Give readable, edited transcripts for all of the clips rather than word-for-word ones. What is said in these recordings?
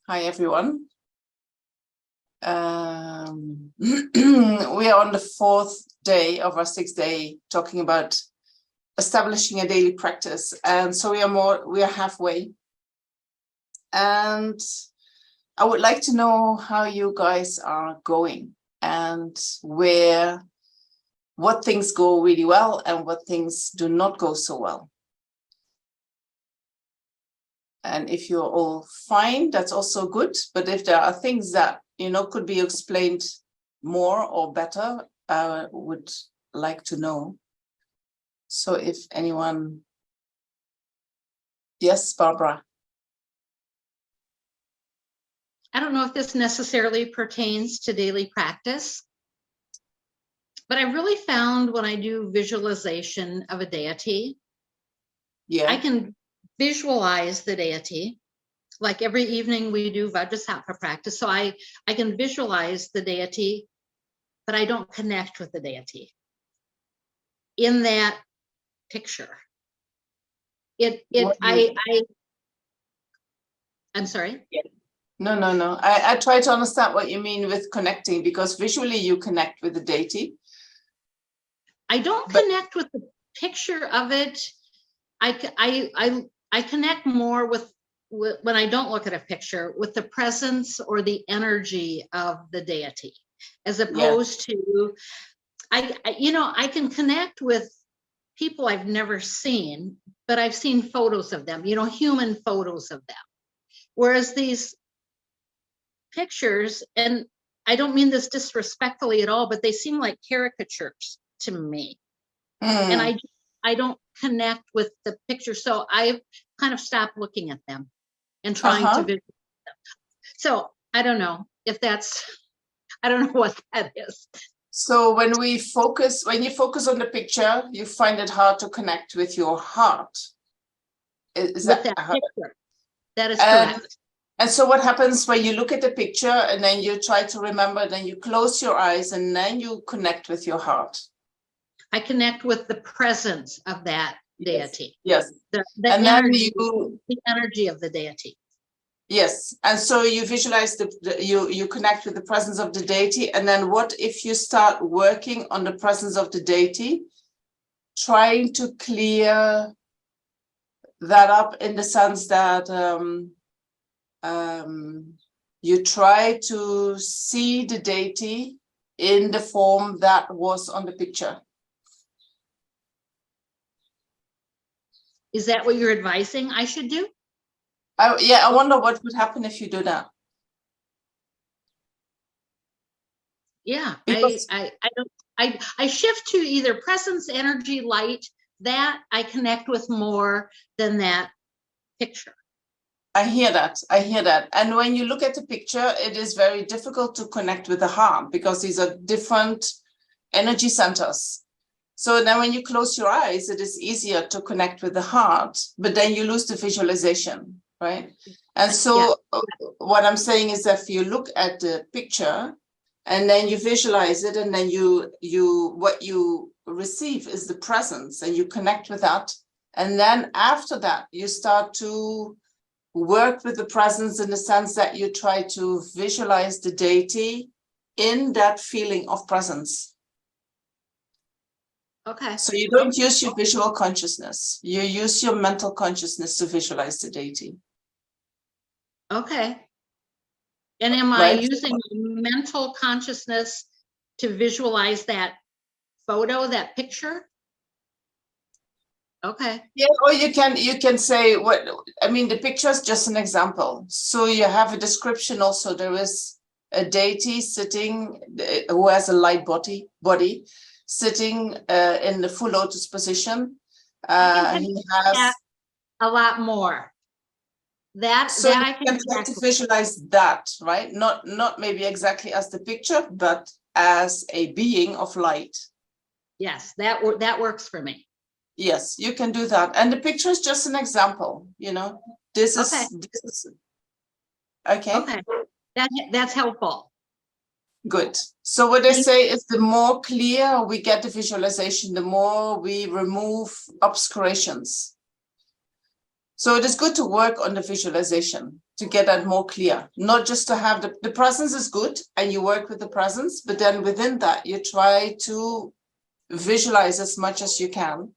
Hi, everyone. We are on the 4th day of our 6th day talking about establishing a daily practice. And so we are halfway. And I would like to know how you guys are going and what things go really well and what things do not go so well. And if you're all fine, that's also good. But if there are things that, could be explained more or better, I would like to know. So if anyone, yes, Barbara. I don't know if this necessarily pertains to daily practice, but I really found when I do visualization of a deity, I can visualize the deity. Like every evening we do Vajrasattva practice. So I can visualize the deity, but I don't connect with the deity in that picture. I'm sorry. No. I try to understand what you mean with connecting, because visually you connect with the deity. I don't connect with the picture of it. I connect more with when I don't look at a picture, with the presence or the energy of the deity, as opposed to, I can connect with people I've never seen, but I've seen photos of them, human photos of them. Whereas these pictures, and I don't mean this disrespectfully at all, but they seem like caricatures to me. And I don't connect with the picture. So I've kind of stopped looking at them and trying to visualize them. So I don't know if I don't know what that is. So when you focus on the picture, you find it hard to connect with your heart. Is that picture? That is correct. And so what happens when you look at the picture and then you try to remember, then you close your eyes and then you connect with your heart? I connect with the presence of that deity. Yes. The energy of the deity. Yes. And so you visualize you connect with the presence of the deity. And then what if you start working on the presence of the deity, trying to clear that up in the sense that you try to see the deity in the form that was on the picture? Is that what you're advising I should do? I wonder what would happen if you do that. Yeah, I shift to either presence, energy, light, that I connect with more than that picture. I hear that. And when you look at the picture, it is very difficult to connect with the heart because these are different energy centers. So then when you close your eyes, it is easier to connect with the heart, but then you lose the visualization, right? And so what I'm saying is that if you look at the picture and then you visualize it, and then what you receive is the presence and you connect with that. And then after that, you start to work with the presence in the sense that you try to visualize the deity in that feeling of presence. Okay. So you don't use your visual consciousness. You use your mental consciousness to visualize the deity. Okay. And am I using mental consciousness to visualize that photo, that picture? Okay. Yeah, or you can say the picture is just an example. So you have a description also. There is a deity sitting who has a light body sitting in the full lotus position. He has a lot more. So you can try to visualize that, right? Not maybe exactly as the picture, but as a being of light. Yes, that works for me. Yes, you can do that. And the picture is just an example, This is okay. Okay. That's helpful. Good. So what I say is the more clear we get the visualization, the more we remove obscurations. So it is good to work on the visualization. to get that more clear, not just to have the presence is good and you work with the presence, but then within that you try to visualize as much as you can.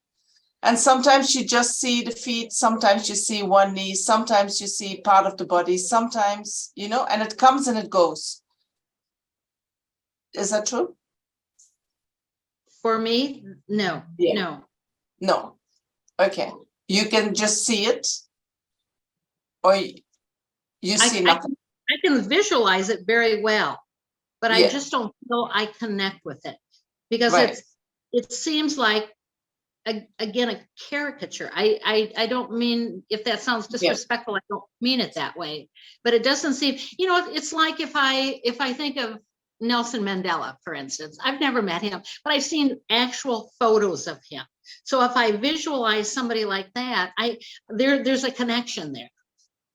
And sometimes you just see the feet, sometimes you see one knee, sometimes you see part of the body, sometimes, you know, and it comes and it goes. Is that true? For me, no, Yeah. no. No. Okay. You can just see it, or you see nothing. I can visualize it very well, but I Yeah. just don't feel I connect with it because Right. it seems like again a caricature. I don't mean, if that sounds disrespectful, I don't mean it that way, but it doesn't seem, you know, it's like if I think of Nelson Mandela, for instance. I've never met him, but I've seen actual photos of him. So if I visualize somebody like that, there's a connection there.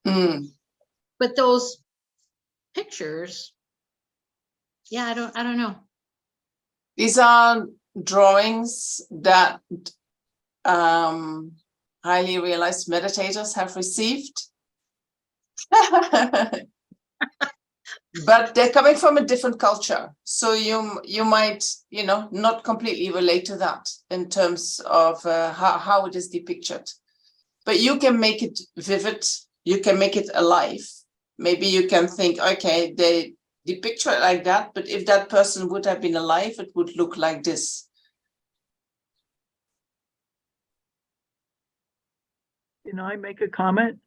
Mm. But those pictures, yeah, I don't know. These are drawings that highly realized meditators have received. But they're coming from a different culture. So you might, you know, not completely relate to that in terms of how it is depicted. But you can make it vivid, you can make it alive. Maybe you can think, okay, they picture it like that, but if that person would have been alive, it would look like this. Can I make a comment?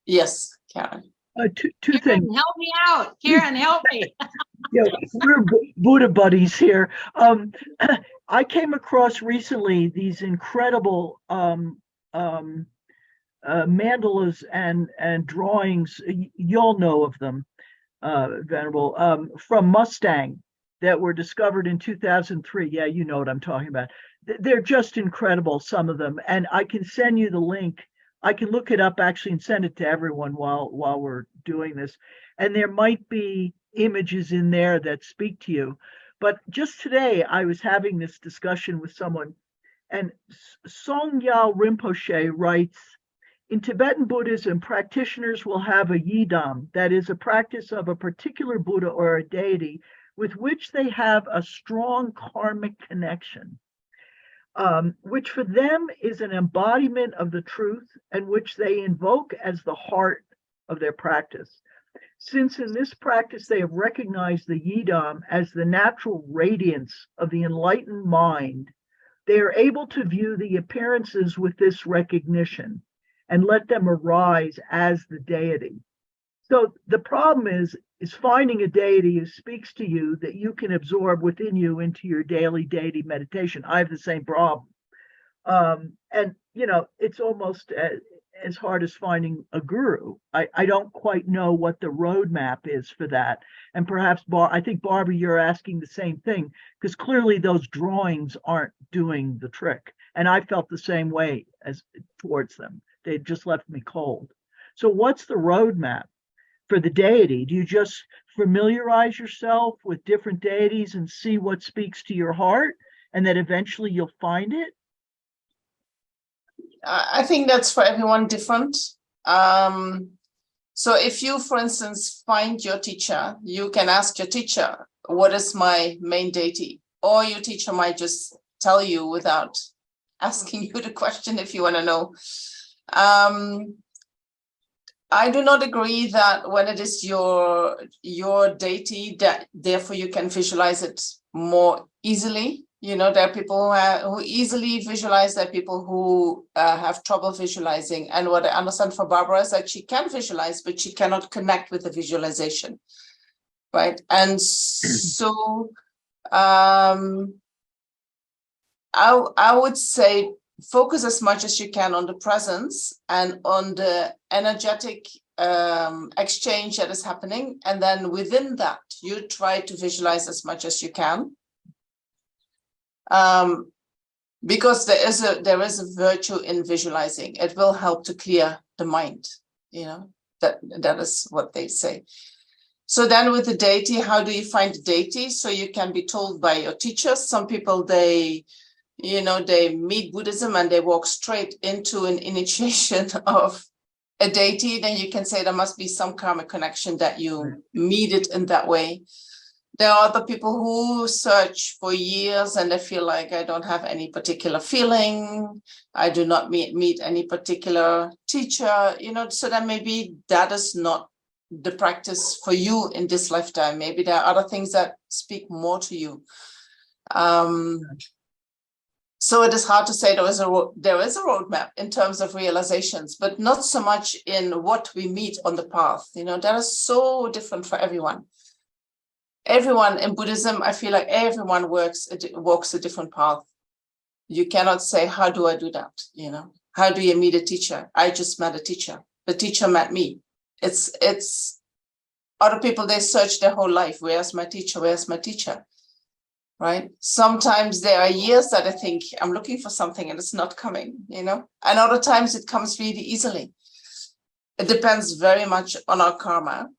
Yes, Karen. Two Karen, things. help me out. Karen, help me. Yeah, we're Buddha buddies here. I came across recently these incredible mandalas and drawings. You'll know of them, Venerable, from Mustang that were discovered in 2003. Yeah, you know what I'm talking about. They're just incredible, some of them. And I can send you the link. I can look it up actually and send it to everyone while we're doing this. And there might be images in there that speak to you. But just today, I was having this discussion with someone, and Songyal Rinpoche writes, in Tibetan Buddhism, practitioners will have a yidam, that is a practice of a particular Buddha or a deity with which they have a strong karmic connection, which for them is an embodiment of the truth and which they invoke as the heart of their practice. Since in this practice they have recognized the yidam as the natural radiance of the enlightened mind, they are able to view the appearances with this recognition and let them arise as the deity. So the problem is finding a deity who speaks to you that you can absorb within you into your daily deity meditation. I have the same problem. And, you know, it's almost as hard as finding a guru. I don't quite know what the roadmap is for that. And perhaps, I think, Barbara, you're asking the same thing, because clearly those drawings aren't doing the trick. And I felt the same way as towards them. They just left me cold. So what's the roadmap for the deity? Do you just familiarize yourself with different deities and see what speaks to your heart, and then eventually you'll find it? I think that's for everyone different. So if you, for instance, find your teacher, you can ask your teacher, what is my main deity? Or your teacher might just tell you without asking you the question if you want to know. I do not agree that when it is your deity, that therefore you can visualize it more easily. You know, there are people who easily visualize, there are people who have trouble visualizing. And what I understand for Barbara is that she can visualize, but she cannot connect with the visualization, right? And so I would say focus as much as you can on the presence and on the energetic exchange that is happening. And then within that, you try to visualize as much as you can. Because there is a virtue in visualizing. It will help to clear the mind, you know, that is what they say. So then with the deity, how do you find the deity? So you can be told by your teachers. Some people, they meet Buddhism and they walk straight into an initiation of a deity, then you can say there must be some karmic connection that you meet it in that way. There are other people who search for years and they feel like I don't have any particular feeling. I do not meet any particular teacher, so then maybe that is not the practice for you in this lifetime. Maybe there are other things that speak more to you. So it is hard to say there is a roadmap in terms of realizations, but not so much in what we meet on the path. That is so different for everyone. Everyone in Buddhism, I feel like everyone walks a different path. You cannot say, how do I do that? How do you meet a teacher? I just met a teacher. The teacher met me. It's other people, they search their whole life. Where's my teacher? Where's my teacher? Right? Sometimes there are years that I think I'm looking for something and it's not coming, and other times it comes really easily. It depends very much on our karma.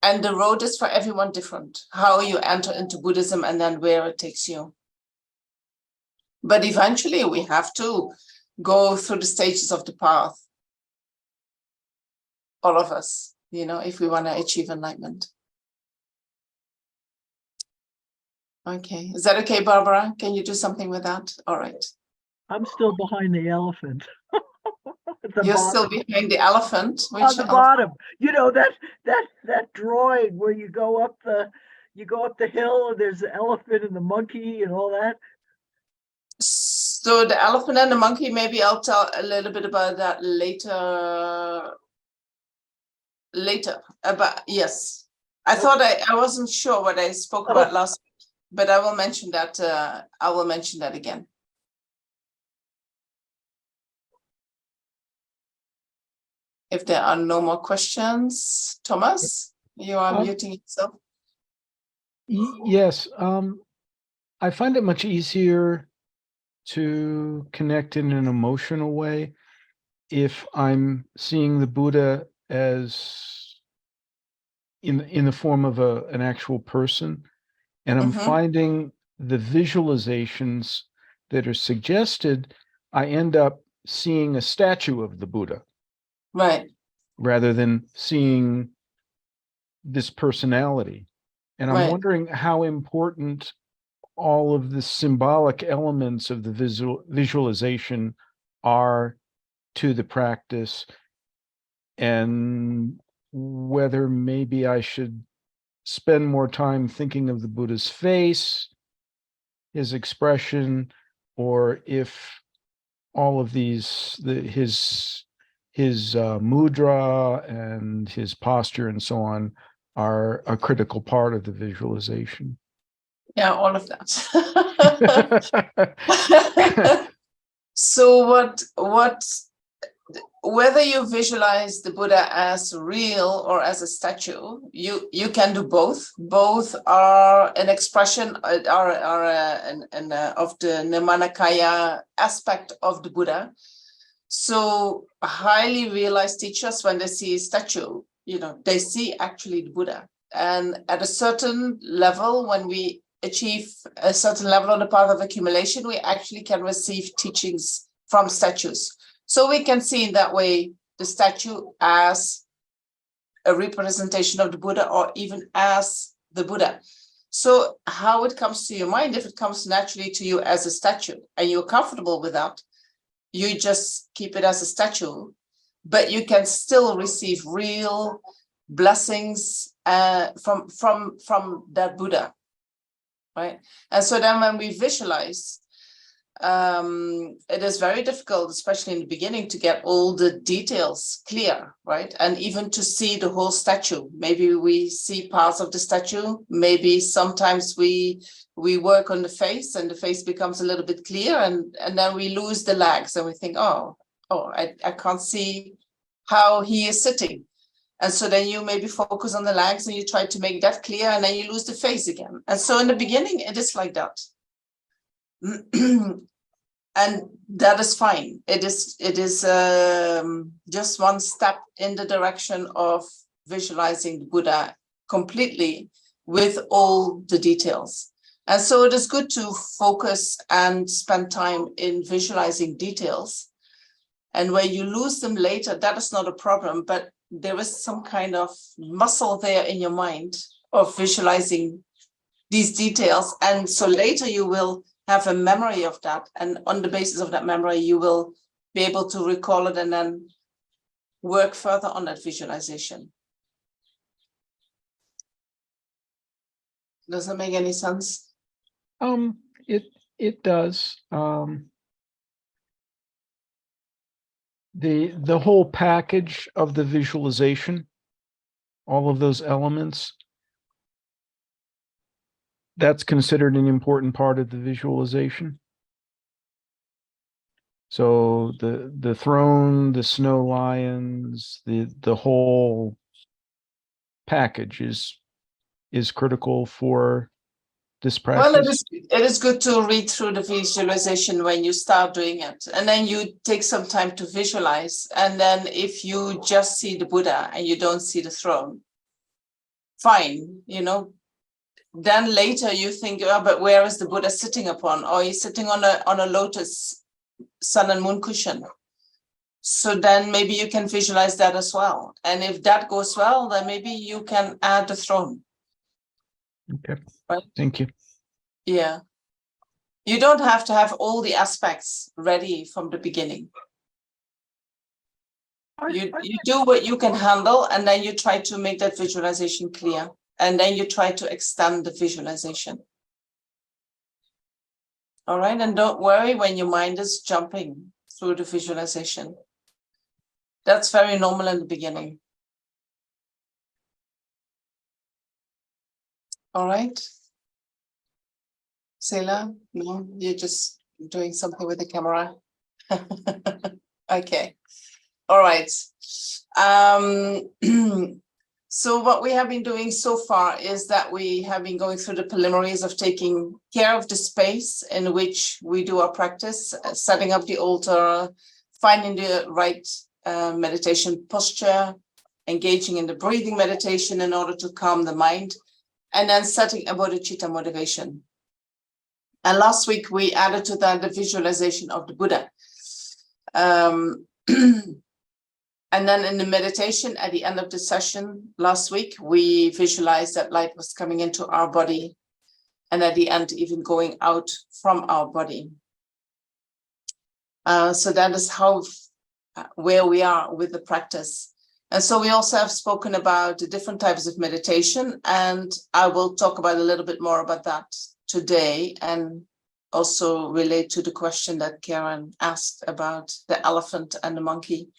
And the road is for everyone different, how you enter into Buddhism and then where it takes you. But eventually we have to go through the stages of the path. All of us, if we want to achieve enlightenment. Okay, is that okay, Barbara? Can you do something with that? All right. I'm still behind the elephant. You're still behind the elephant. On the bottom. That drawing where you go up the hill and there's the elephant and the monkey and all that. So the elephant and the monkey, maybe I'll tell a little bit about that later. But yes, I thought I wasn't sure what I spoke about last week, but I will mention that. I will mention that again. If there are no more questions, Thomas, you are muting yourself. Yes, I find it much easier to connect in an emotional way if I'm seeing the Buddha as in the form of an actual person, and I'm finding the visualizations that are suggested, I end up seeing a statue of the Buddha. Right. Rather than seeing this personality. And I'm wondering how important all of the symbolic elements of the visualization are to the practice, and whether maybe I should spend more time thinking of the Buddha's face, his expression, or if all of these, his mudra and his posture and so on are a critical part of the visualization. Yeah, all of that. So whether you visualize the Buddha as real or as a statue, you can do both. Both are an expression of the Nirmanakaya aspect of the Buddha. So highly realized teachers, when they see a statue, they see actually the Buddha. And at a certain level, when we achieve a certain level on the path of accumulation, we actually can receive teachings from statues. So we can see in that way the statue as a representation of the Buddha, or even as the Buddha. So how it comes to your mind, if it comes naturally to you as a statue and you're comfortable with that, you just keep it as a statue, but you can still receive real blessings from that Buddha, right? And so then when we visualize, it is very difficult, especially in the beginning, to get all the details clear, right? And even to see the whole statue. Maybe we see parts of the statue. Maybe sometimes we work on the face and the face becomes a little bit clear, and then we lose the legs and we think, I can't see how he is sitting. And so then you maybe focus on the legs and you try to make that clear, and then you lose the face again. And so in the beginning, it is like that. And that is fine. It is just one step in the direction of visualizing the Buddha completely with all the details. And so it is good to focus and spend time in visualizing details. And where you lose them later, that is not a problem, but there is some kind of muscle there in your mind of visualizing these details. And so later you will have a memory of that. And on the basis of that memory, you will be able to recall it and then work further on that visualization. Does that make any sense? It does. The whole package of the visualization, all of those elements, that's considered an important part of the visualization. So the throne, the snow lions, the whole package is critical for this practice. Well, it is good to read through the visualization when you start doing it, and then you take some time to visualize. And then if you just see the Buddha and you don't see the throne, fine, you know. Then later you think, oh, but where is the Buddha sitting upon? Or he's sitting on a lotus sun and moon cushion. So then maybe you can visualize that as well. And if that goes well, then maybe you can add the throne. Okay. Right? Thank you. Yeah. You don't have to have all the aspects ready from the beginning. You do what you can handle, and then you try to make that visualization clear. And then you try to extend the visualization. All right. And don't worry when your mind is jumping through the visualization. That's very normal in the beginning. All right. Sela, no, you're just doing something with the camera. Okay. All right. So what we have been doing so far is that we have been going through the preliminaries of taking care of the space in which we do our practice, setting up the altar, finding the right meditation posture, engaging in the breathing meditation in order to calm the mind, and then setting a bodhicitta motivation. And last week we added to that the visualization of the Buddha. And then in the meditation at the end of the session last week, we visualized that light was coming into our body, and at the end even going out from our body. So that is where we are with the practice. And so we also have spoken about the different types of meditation, and I will talk about a little bit more about that today, and also relate to the question that Karen asked about the elephant and the monkey.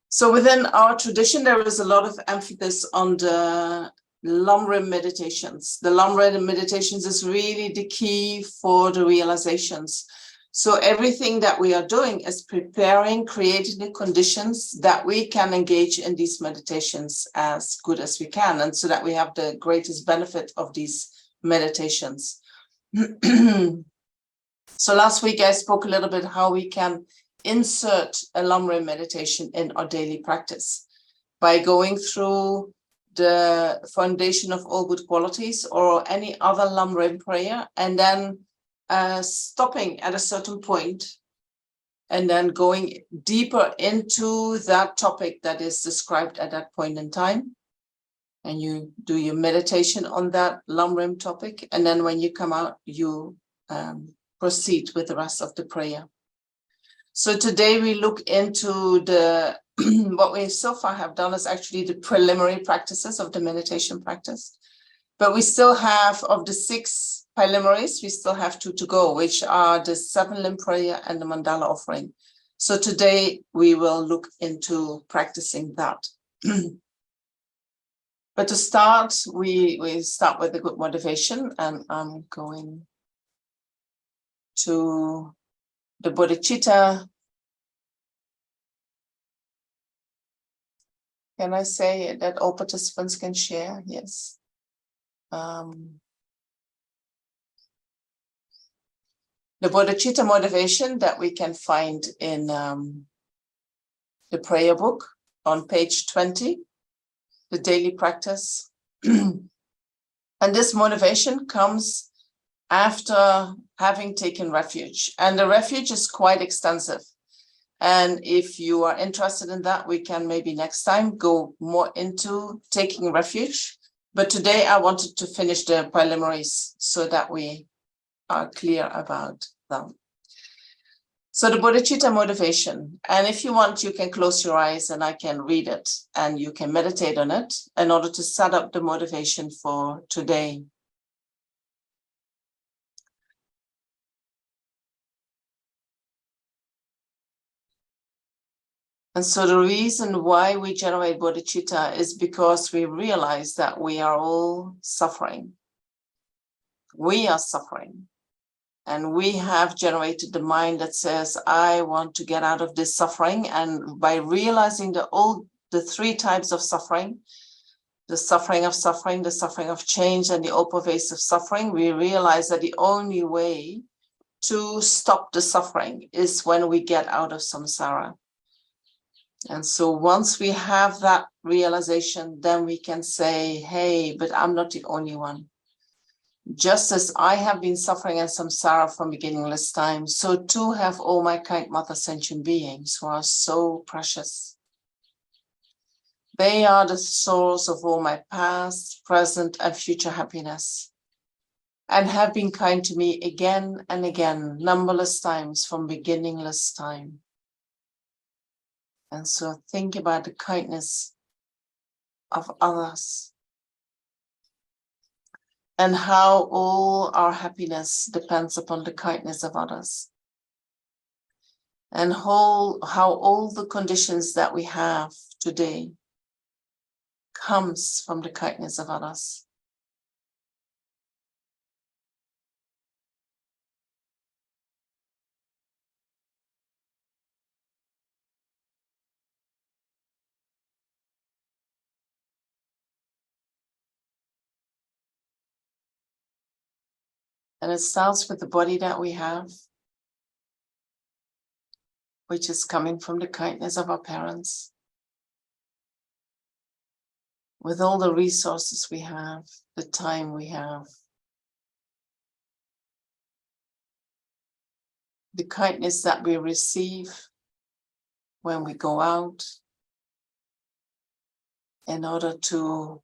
So within our tradition, there is a lot of emphasis on the Lhundrup meditations. The Lhundrup meditations is really the key for the realizations. So everything that we are doing is preparing, creating the conditions that we can engage in these meditations as good as we can, and so that we have the greatest benefit of these meditations. So last week I spoke a little bit how we can insert a Lhundrup meditation in our daily practice by going through the foundation of all good qualities or any other Lhundrup prayer, and then stopping at a certain point and then going deeper into that topic that is described at that point in time. And you do your meditation on that Lhundrup topic. And then when you come out, you proceed with the rest of the prayer. So today we look into the what we so far have done is actually the preliminary practices of the meditation practice. But we still have, of the 6 preliminaries, we still have 2 to go, which are the 7-limb prayer and the mandala offering. So today we will look into practicing that. But to start, we start with a good motivation, and I'm going to the bodhicitta. Can I say that all participants can share? Yes. The bodhicitta motivation that we can find in the prayer book on page 20, the daily practice. And this motivation comes after having taken refuge. And the refuge is quite extensive. And if you are interested in that, we can maybe next time go more into taking refuge. But today I wanted to finish the preliminaries so that we are clear about them. So the bodhicitta motivation, and if you want, you can close your eyes and I can read it and you can meditate on it in order to set up the motivation for today. And so the reason why we generate bodhicitta is because we realize that we are all suffering. We are suffering. And we have generated the mind that says, I want to get out of this suffering. And by realizing the three types of suffering, the suffering of suffering, the suffering of change, and the all-pervasive suffering, we realize that the only way to stop the suffering is when we get out of samsara. And so once we have that realization, then we can say, hey, but I'm not the only one. Just as I have been suffering in samsara from beginningless time, so too have all my kind mother sentient beings who are so precious. They are the source of all my past, present, and future happiness, and have been kind to me again and again, numberless times from beginningless time. And so think about the kindness of others and how all our happiness depends upon the kindness of others. And how all the conditions that we have today comes from the kindness of others. And it starts with the body that we have, which is coming from the kindness of our parents. With all the resources we have, the time we have, the kindness that we receive when we go out in order to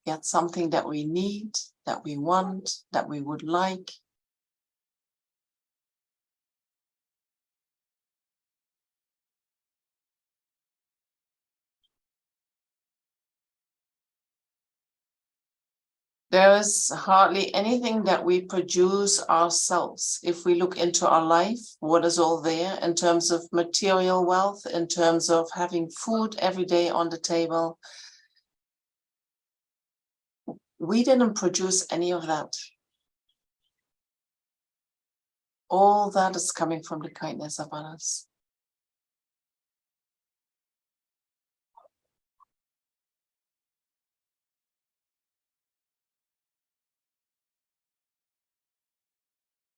get something that we need, that we want, that we would like. There is hardly anything that we produce ourselves. If we look into our life, what is all there in terms of material wealth, in terms of having food every day on the table? We didn't produce any of that. All that is coming from the kindness of others.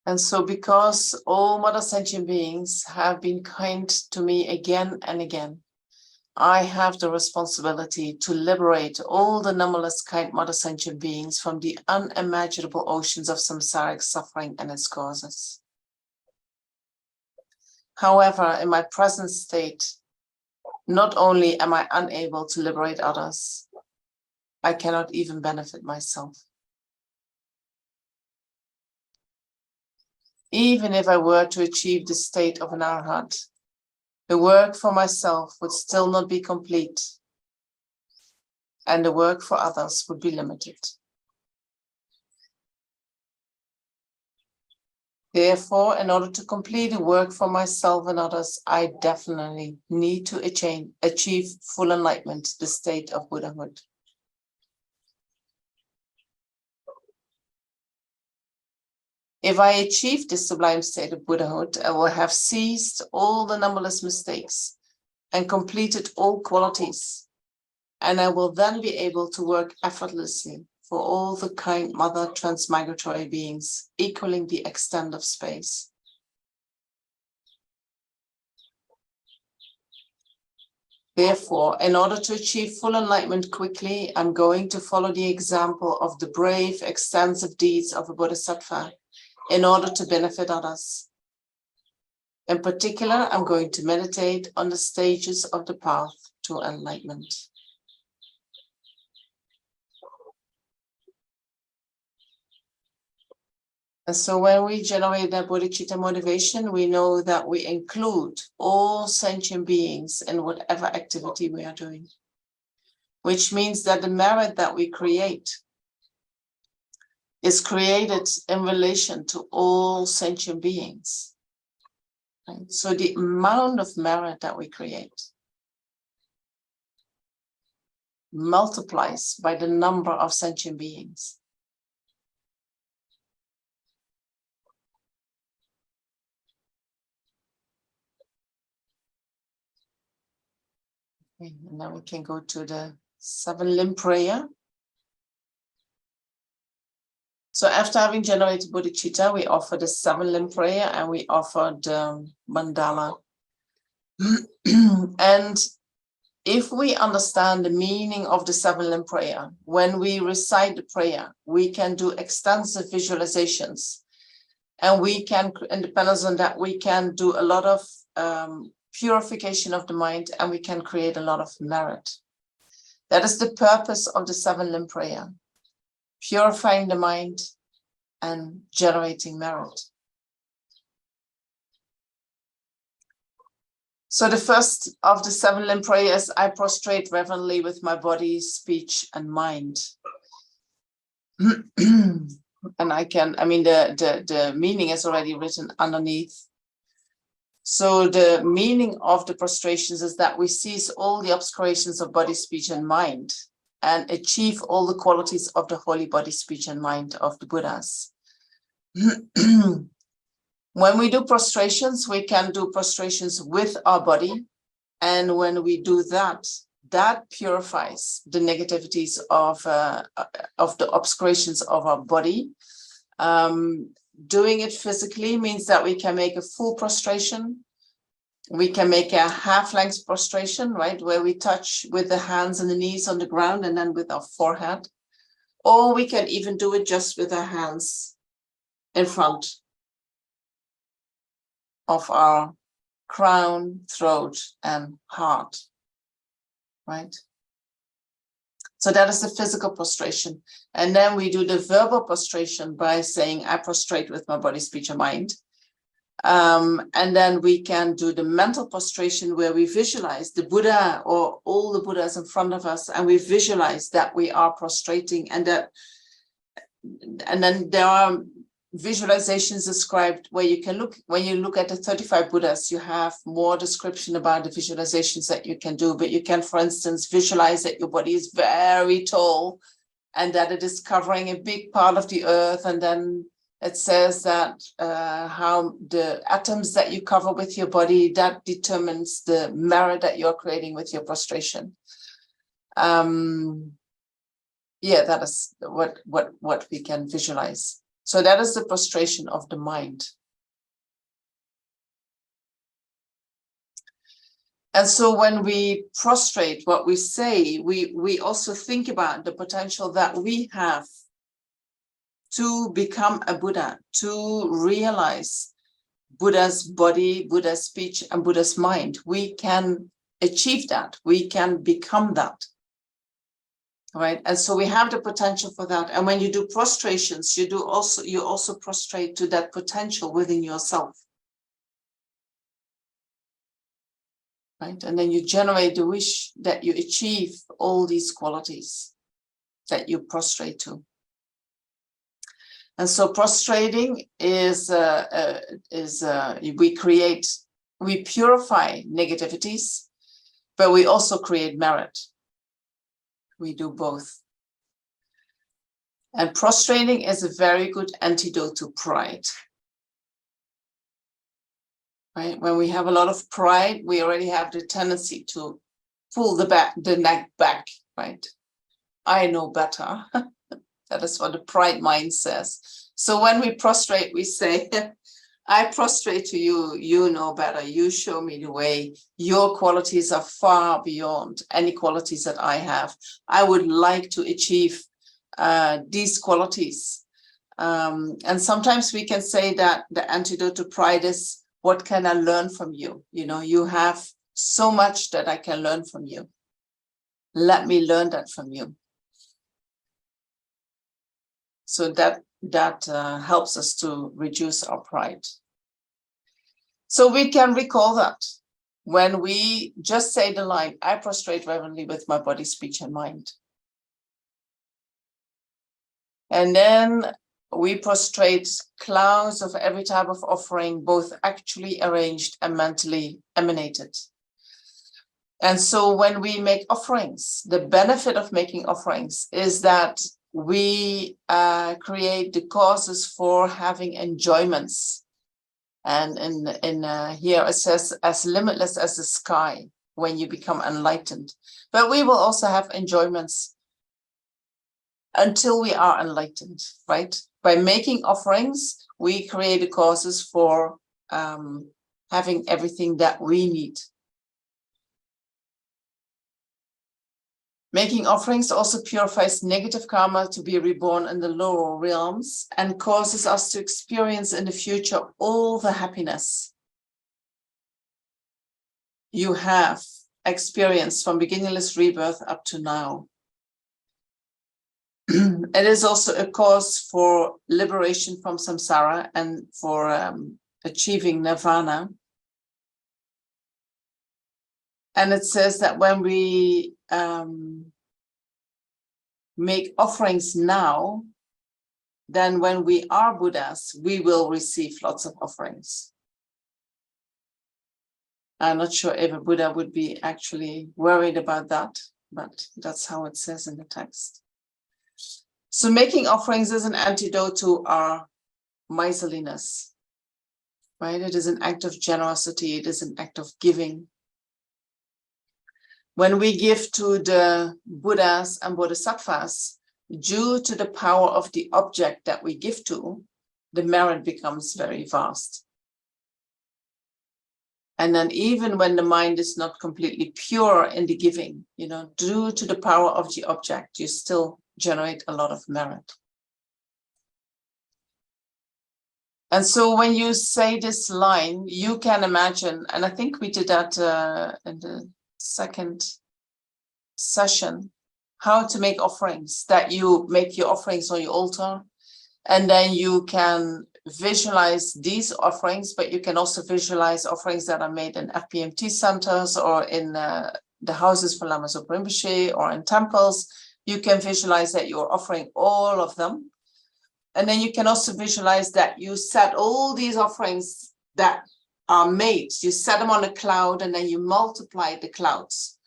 And so because all mother sentient beings have been kind to me again and again, I have the responsibility to liberate all the numberless kind mother sentient beings from the unimaginable oceans of samsaric suffering and its causes. However, in my present state, not only am I unable to liberate others, I cannot even benefit myself. Even if I were to achieve the state of an arhat, the work for myself would still not be complete, and the work for others would be limited. Therefore, in order to complete the work for myself and others, I definitely need to achieve full enlightenment, the state of Buddhahood. If I achieve this sublime state of Buddhahood, I will have ceased all the numberless mistakes and completed all qualities. And I will then be able to work effortlessly for all the kind mother transmigratory beings, equaling the extent of space. Therefore, in order to achieve full enlightenment quickly, I'm going to follow the example of the brave, extensive deeds of a bodhisattva in order to benefit others. In particular, I'm going to meditate on the stages of the path to enlightenment. And so when we generate that bodhicitta motivation, we know that we include all sentient beings in whatever activity we are doing, which means that the merit that we create is created in relation to all sentient beings. Right? So the amount of merit that we create multiplies by the number of sentient beings. Okay, and now we can go to the 7-limb prayer. So after having generated bodhicitta, we offer the 7-limb prayer and we offer the mandala. And if we understand the meaning of the 7-limb prayer, when we recite the prayer, we can do extensive visualizations. And we can, independent on that, we can do a lot of purification of the mind, and we can create a lot of merit. That is the purpose of the 7-limb prayer. Purifying the mind and generating merit. So the first of the 7-limb prayers, I prostrate reverently with my body, speech, and mind. And the meaning is already written underneath. So the meaning of the prostrations is that we cease all the obscurations of body, speech, and mind, and achieve all the qualities of the holy body, speech, and mind of the Buddhas. When we do prostrations, we can do prostrations with our body. And when we do that, that purifies the negativities of the obscurations of our body. Doing it physically means that we can make a full prostration. We can make a half-length prostration, right, where we touch with the hands and the knees on the ground and then with our forehead. Or we can even do it just with our hands in front of our crown, throat, and heart, right? So that is the physical prostration. And then we do the verbal prostration by saying, I prostrate with my body, speech, and mind. And then we can do the mental prostration where we visualize the Buddha or all the Buddhas in front of us, and we visualize that we are prostrating, and then there are visualizations described where you can look, when you look at the 35 Buddhas, you have more description about the visualizations that you can do, but you can, for instance, visualize that your body is very tall and that it is covering a big part of the earth. And then it says that how the atoms that you cover with your body, that determines the merit that you're creating with your prostration. Yeah, that is what we can visualize. So that is the prostration of the mind. And so when we prostrate, what we say, we also think about the potential that we have to become a Buddha, to realize Buddha's body, Buddha's speech, and Buddha's mind. We can achieve that. We can become that. Right, and so we have the potential for that. And when you do prostrations, you also prostrate to that potential within yourself. Right, and then you generate the wish that you achieve all these qualities that you prostrate to. And so prostrating is we purify negativities, but we also create merit. We do both. And prostrating is a very good antidote to pride. Right? When we have a lot of pride, we already have the tendency to pull the neck back, right? I know better. That is what the pride mind says. So when we prostrate, we say, I prostrate to you, you know better, you show me the way. Your qualities are far beyond any qualities that I have. I would like to achieve these qualities. And sometimes we can say that the antidote to pride is, what can I learn from you? You know, you have so much that I can learn from you. Let me learn that from you. So that helps us to reduce our pride. So we can recall that when we just say the line, I prostrate reverently with my body, speech, and mind. And then we prostrate clouds of every type of offering, both actually arranged and mentally emanated. And so when we make offerings, the benefit of making offerings is that we create the causes for having enjoyments. And here it says, as limitless as the sky when you become enlightened. But we will also have enjoyments until we are enlightened, right? By making offerings, we create the causes for having everything that we need. Making offerings also purifies negative karma to be reborn in the lower realms and causes us to experience in the future all the happiness you have experienced from beginningless rebirth up to now. It is also a cause for liberation from samsara and for achieving nirvana. And it says that when we make offerings now, then when we are Buddhas, we will receive lots of offerings. I'm not sure if a Buddha would be actually worried about that, but that's how it says in the text. So making offerings is an antidote to our miserliness, right? It is an act of generosity. It is an act of giving. When we give to the Buddhas and Bodhisattvas, due to the power of the object that we give to, the merit becomes very vast. And then even when the mind is not completely pure in the giving, you know, due to the power of the object, you still generate a lot of merit. And so when you say this line, you can imagine, and I think we did that in the second session, how to make offerings, that you make your offerings on your altar, and then you can visualize these offerings, but you can also visualize offerings that are made in FPMT centers or in the houses for Lama Zopa Rinpoche or in temples. You can visualize that you're offering all of them. And then you can also visualize that you set all these offerings that are made, you set them on a cloud and then you multiply the clouds.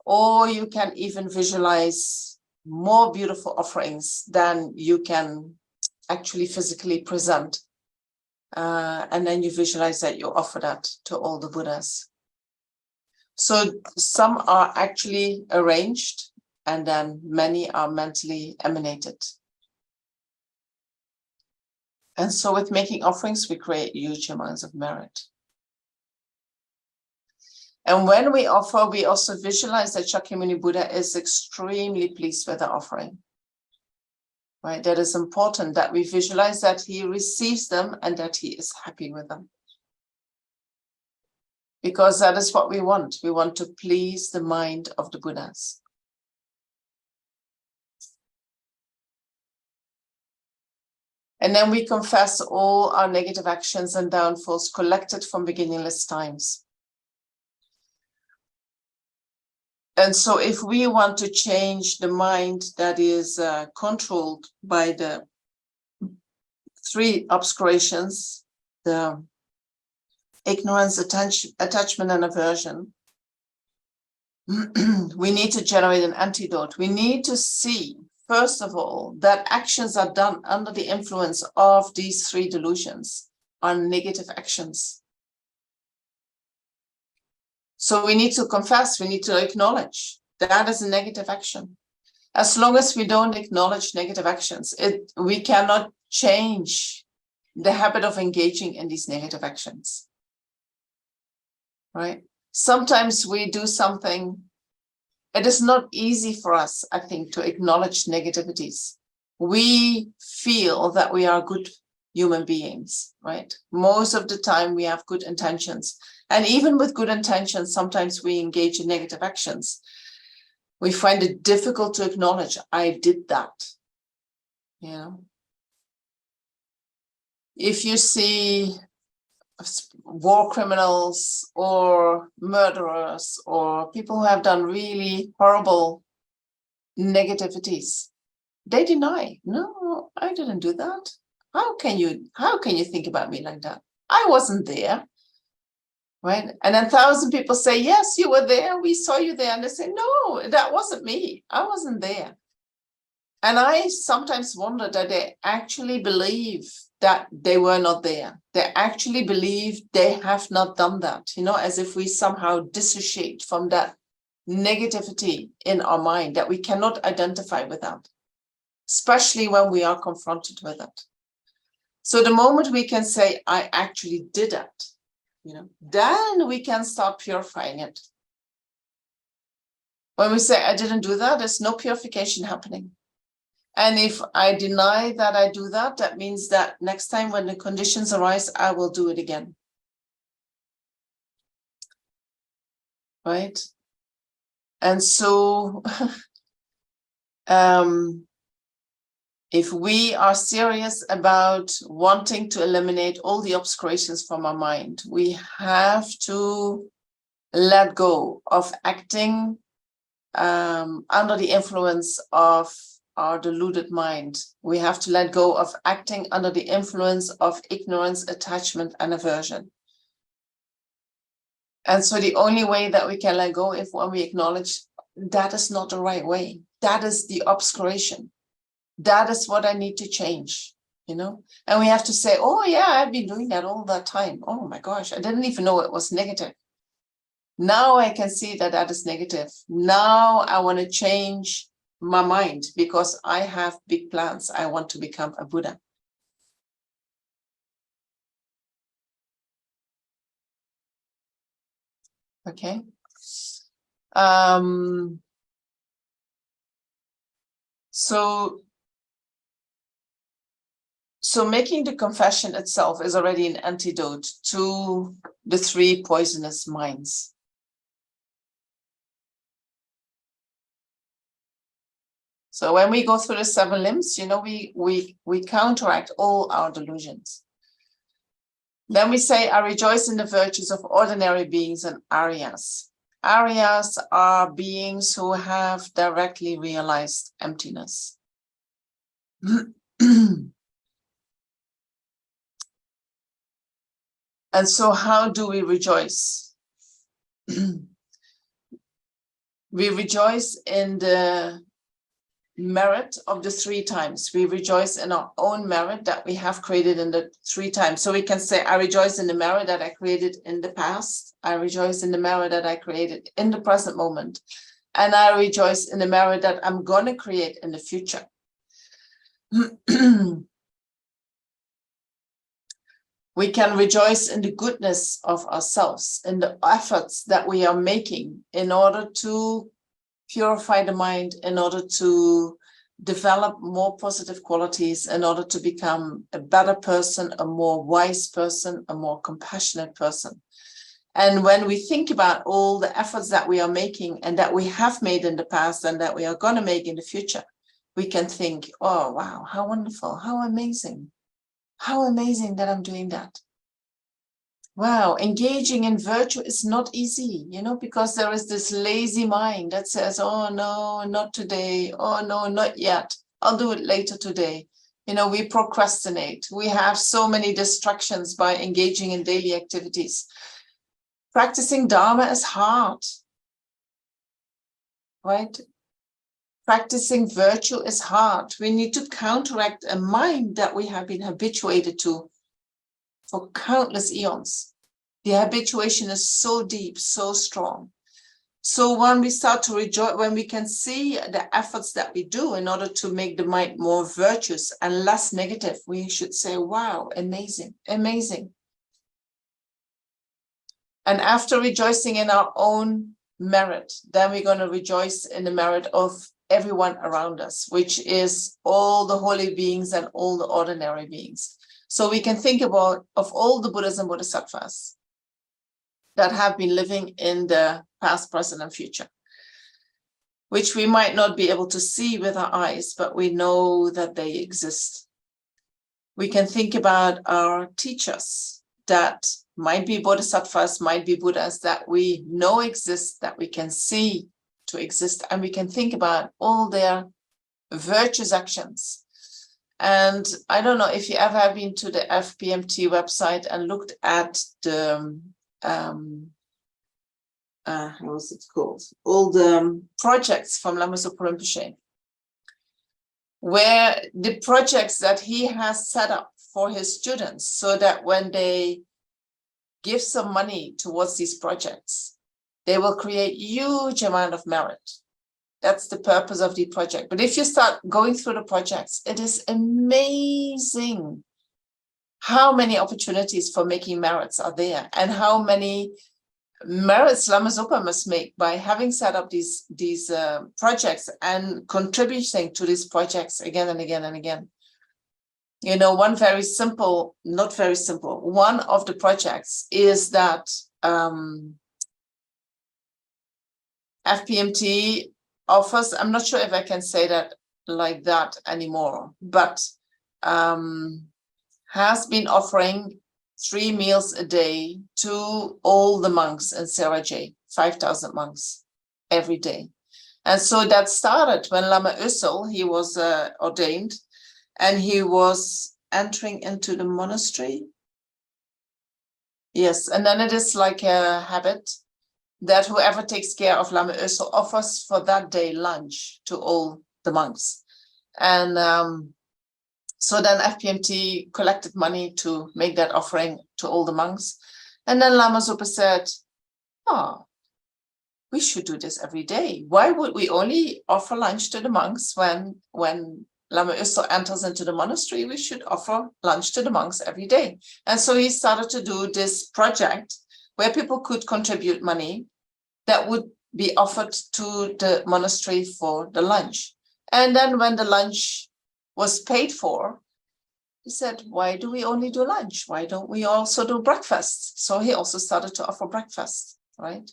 Or you can even visualize more beautiful offerings than you can actually physically present. And then you visualize that you offer that to all the Buddhas. So some are actually arranged and then many are mentally emanated. And so with making offerings, we create huge amounts of merit. And when we offer, we also visualize that Shakyamuni Buddha is extremely pleased with the offering. Right? That is important, that we visualize that he receives them and that he is happy with them. Because that is what we want. We want to please the mind of the Buddhas. And then we confess all our negative actions and downfalls collected from beginningless times. And so if we want to change the mind that is controlled by the three obscurations, the ignorance, attachment, and aversion, we need to generate an antidote. We need to see, first of all, that actions are done under the influence of these three delusions are negative actions. So we need to confess, we need to acknowledge that is a negative action. As long as we don't acknowledge negative actions, we cannot change the habit of engaging in these negative actions, right? Sometimes we do something, it is not easy for us, I think, to acknowledge negativities. we feel that we are good human beings, right? Most of the time we have good intentions. And even with good intentions, sometimes we engage in negative actions. We find it difficult to acknowledge, I did that. You know, if you see war criminals or murderers or people who have done really horrible negativities, they deny, no, I didn't do that. How can you think about me like that? I wasn't there. Right? And then 1,000 people say, yes, you were there. We saw you there. And they say, no, that wasn't me. I wasn't there. And I sometimes wonder that they actually believe that they were not there. They actually believe they have not done that, you know, as if we somehow dissociate from that negativity in our mind, that we cannot identify with that, especially when we are confronted with it. So the moment we can say, I actually did it, you know, then we can start purifying it. When we say, I didn't do that, there's no purification happening. And if I deny that I do that, that means that next time when the conditions arise, I will do it again. Right? And so, if we are serious about wanting to eliminate all the obscurations from our mind, we have to let go of acting under the influence of our deluded mind. We have to let go of acting under the influence of ignorance, attachment, and aversion. And so the only way that we can let go is when we acknowledge that is not the right way. That is the obscuration. That is what I need to change, you know? And we have to say, oh yeah, I've been doing that all that time. Oh my gosh, I didn't even know it was negative. Now I can see that that is negative. Now I want to change my mind because I have big plans. I want to become a Buddha. Okay. So making the confession itself is already an antidote to the 3 poisonous minds. So when we go through the 7 limbs, you know, we counteract all our delusions. Then we say, I rejoice in the virtues of ordinary beings and Aryas. Aryas are beings who have directly realized emptiness. And so how do we rejoice? We rejoice in the merit of the 3 times. We rejoice in our own merit that we have created in the 3 times. So we can say, I rejoice in the merit that I created in the past. I rejoice in the merit that I created in the present moment. And I rejoice in the merit that I'm going to create in the future. We can rejoice in the goodness of ourselves, in the efforts that we are making in order to purify the mind, in order to develop more positive qualities, in order to become a better person, a more wise person, a more compassionate person. And when we think about all the efforts that we are making and that we have made in the past and that we are going to make in the future, we can think, oh, wow, how wonderful, how amazing that I'm doing that. Wow, engaging in virtue is not easy, you know, because there is this lazy mind that says, oh no, not today. Oh no, not yet. I'll do it later today. You know, we procrastinate. We have so many distractions by engaging in daily activities. Practicing Dharma is hard, right? Practicing virtue is hard. We need to counteract a mind that we have been habituated to for countless eons. The habituation is so deep, so strong. So when we start to rejoice, when we can see the efforts that we do in order to make the mind more virtuous and less negative, we should say, wow, amazing, amazing. And after rejoicing in our own merit, then we're going to rejoice in the merit of everyone around us, which is all the holy beings and all the ordinary beings. So we can think of all the Buddhas and Bodhisattvas that have been living in the past, present, and future, which we might not be able to see with our eyes, but we know that they exist. We can think about our teachers that might be Bodhisattvas, might be Buddhas, that we know exist, that we can see to exist, and we can think about all their virtuous actions. And I don't know if you ever have been to the FPMT website and looked at the how was it called? All the projects from Lama Zopa Rinpoche, where the projects that he has set up for his students, so that when they give some money towards these projects, they will create huge amount of merit. That's the purpose of the project. But if you start going through the projects, it is amazing how many opportunities for making merits are there, and how many merits Lama Zopa must make by having set up these projects and contributing to these projects again and again and again. You know, one very simple, not very simple, one of the projects is that FPMT offers, I'm not sure if I can say that like that anymore, but has been offering 3 meals a day to all the monks in Seraj, 5,000 monks every day. And so that started when Lama Ösel, he was ordained, and he was entering into the monastery. Yes, and then it is like a habit that whoever takes care of Lama Ösel offers for that day lunch to all the monks. And so then FPMT collected money to make that offering to all the monks. And then Lama Zopa said, oh, we should do this every day. Why would we only offer lunch to the monks when Lama Ösel enters into the monastery? We should offer lunch to the monks every day. And so he started to do this project where people could contribute money that would be offered to the monastery for the lunch. And then when the lunch was paid for, he said, why do we only do lunch? Why don't we also do breakfast? So he also started to offer breakfast, right?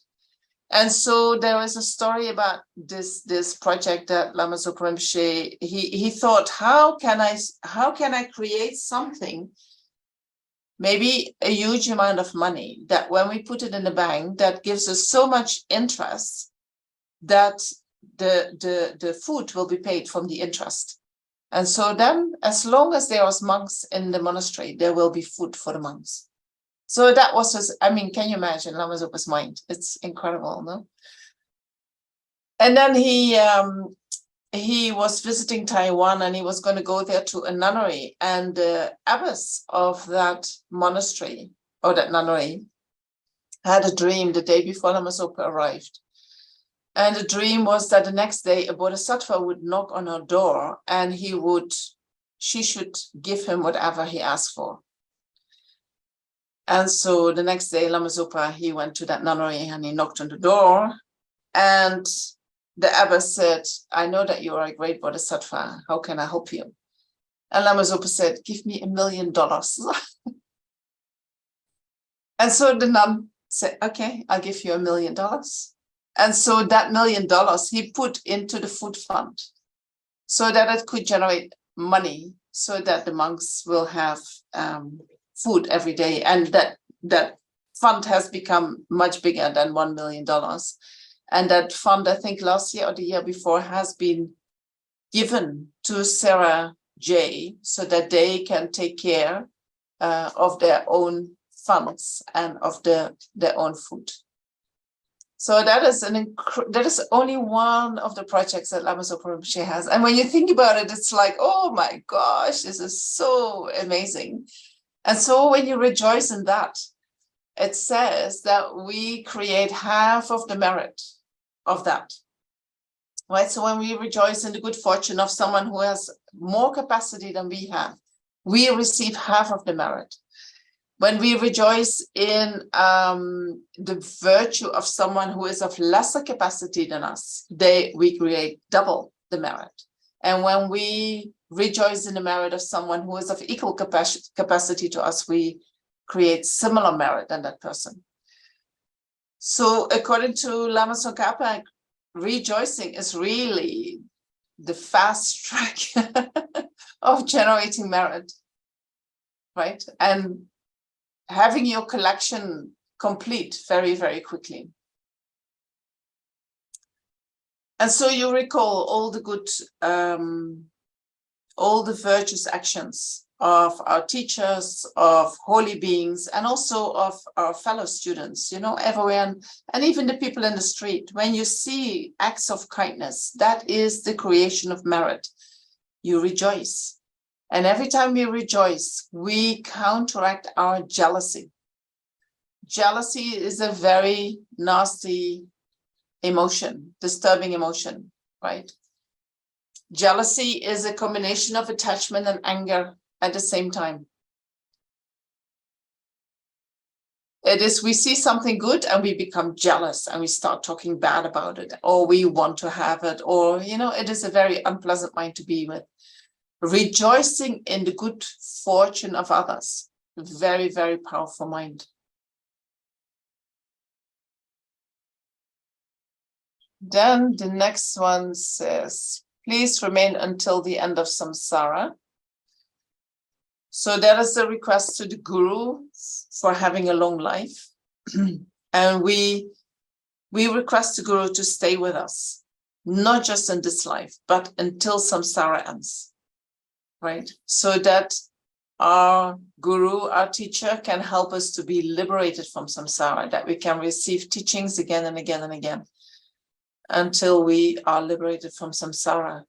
And so there is a story about this project that Lama Zopa Rinpoche, he thought, how can I create something, maybe a huge amount of money, that when we put it in the bank, that gives us so much interest that the food will be paid from the interest. And so then, as long as there was monks in the monastery, there will be food for the monks. So that was his, I mean, can you imagine Lama Zopa's mind? It's incredible, no? And then he was visiting Taiwan, and he was going to go there to a nunnery, and the abbess of that monastery, or that nunnery, had a dream the day before Lama Zopa arrived. And the dream was that the next day a bodhisattva would knock on her door, and she should give him whatever he asked for. And so the next day, Lama Zopa, he went to that nunnery and he knocked on the door, and the abbess said, I know that you are a great bodhisattva. How can I help you? And Lama Zopa said, give me $1 million. And so the nun said, okay, I'll give you $1 million. And so that $1 million he put into the food fund so that it could generate money, so that the monks will have food every day. And that fund has become much bigger than $1 million. And that fund, I think last year or the year before, has been given to Sarah J, so that they can take care of their own funds and of their own food. So that is only one of the projects that Lama Zopa Rinpoche has. And when you think about it, it's like, oh my gosh, this is so amazing. And so when you rejoice in that, it says that we create half of the merit of that, right? So when we rejoice in the good fortune of someone who has more capacity than we have, we receive half of the merit. When we rejoice in the virtue of someone who is of lesser capacity than us, we create double the merit. And when we rejoice in the merit of someone who is of equal capacity to us, we create similar merit than that person. So according to Lama Tsongkhapa, rejoicing is really the fast track of generating merit, right? And having your collection complete very, very quickly. And so you recall all the good, all the virtuous actions of our teachers, of holy beings, and also of our fellow students, you know, everyone, and even the people in the street. When you see acts of kindness, that is the creation of merit. You rejoice. And every time we rejoice, we counteract our jealousy. Jealousy is a very nasty emotion, disturbing emotion, right? Jealousy is a combination of attachment and anger at the same time. It is, we see something good and we become jealous and we start talking bad about it, or we want to have it, or, you know, it is a very unpleasant mind to be with. Rejoicing in the good fortune of others, very, very powerful mind. Then the next one says, please remain until the end of samsara. So that is a request to the guru for having a long life. And we request the guru to stay with us, not just in this life, but until samsara ends, right? So that our guru, our teacher, can help us to be liberated from samsara, that we can receive teachings again and again and again, until we are liberated from samsara.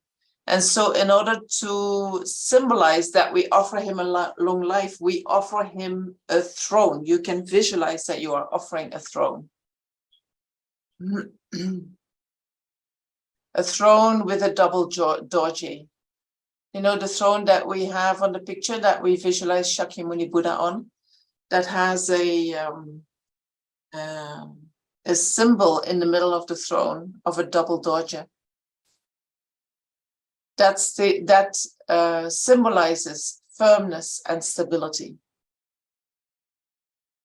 And so in order to symbolize that we offer him a long life, we offer him a throne. You can visualize that you are offering a throne. A throne with a double dorje. You know, the throne that we have on the picture that we visualize Shakyamuni Buddha on, that has a symbol in the middle of the throne of a double dorje. That symbolizes firmness and stability.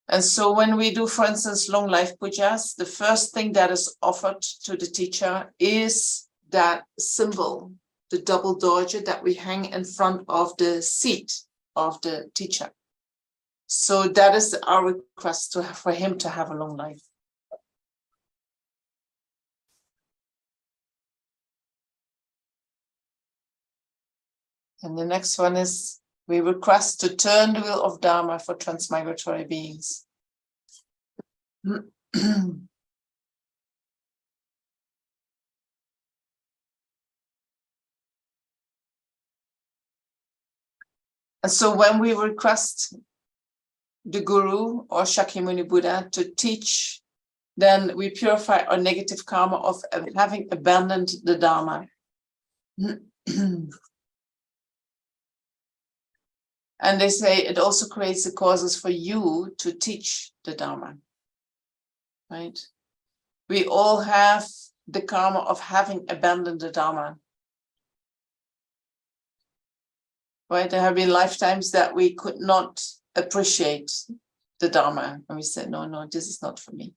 And so when we do, for instance, long life pujas, the first thing that is offered to the teacher is that symbol, the double dorje that we hang in front of the seat of the teacher. So that is our request for him to have a long life. And the next one is, we request to turn the wheel of Dharma for transmigratory beings. And so when we request the Guru or Shakyamuni Buddha to teach, then we purify our negative karma of having abandoned the Dharma. And they say it also creates the causes for you to teach the Dharma, right? We all have the karma of having abandoned the Dharma, right? There have been lifetimes that we could not appreciate the Dharma. And we said, no, this is not for me.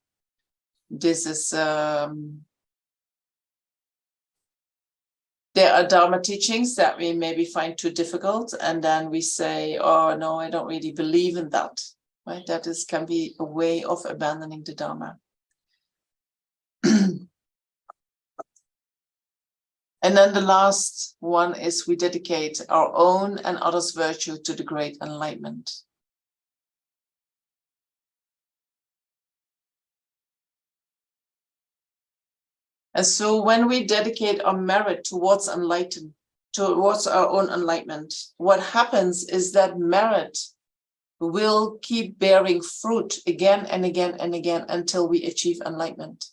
This is, there are Dharma teachings that we maybe find too difficult, and then we say, oh no, I don't really believe in that, right? That can be a way of abandoning the Dharma. And then the last one is, we dedicate our own and others' virtue to the great enlightenment. And so when we dedicate our merit towards our own enlightenment, what happens is that merit will keep bearing fruit again and again and again until we achieve enlightenment.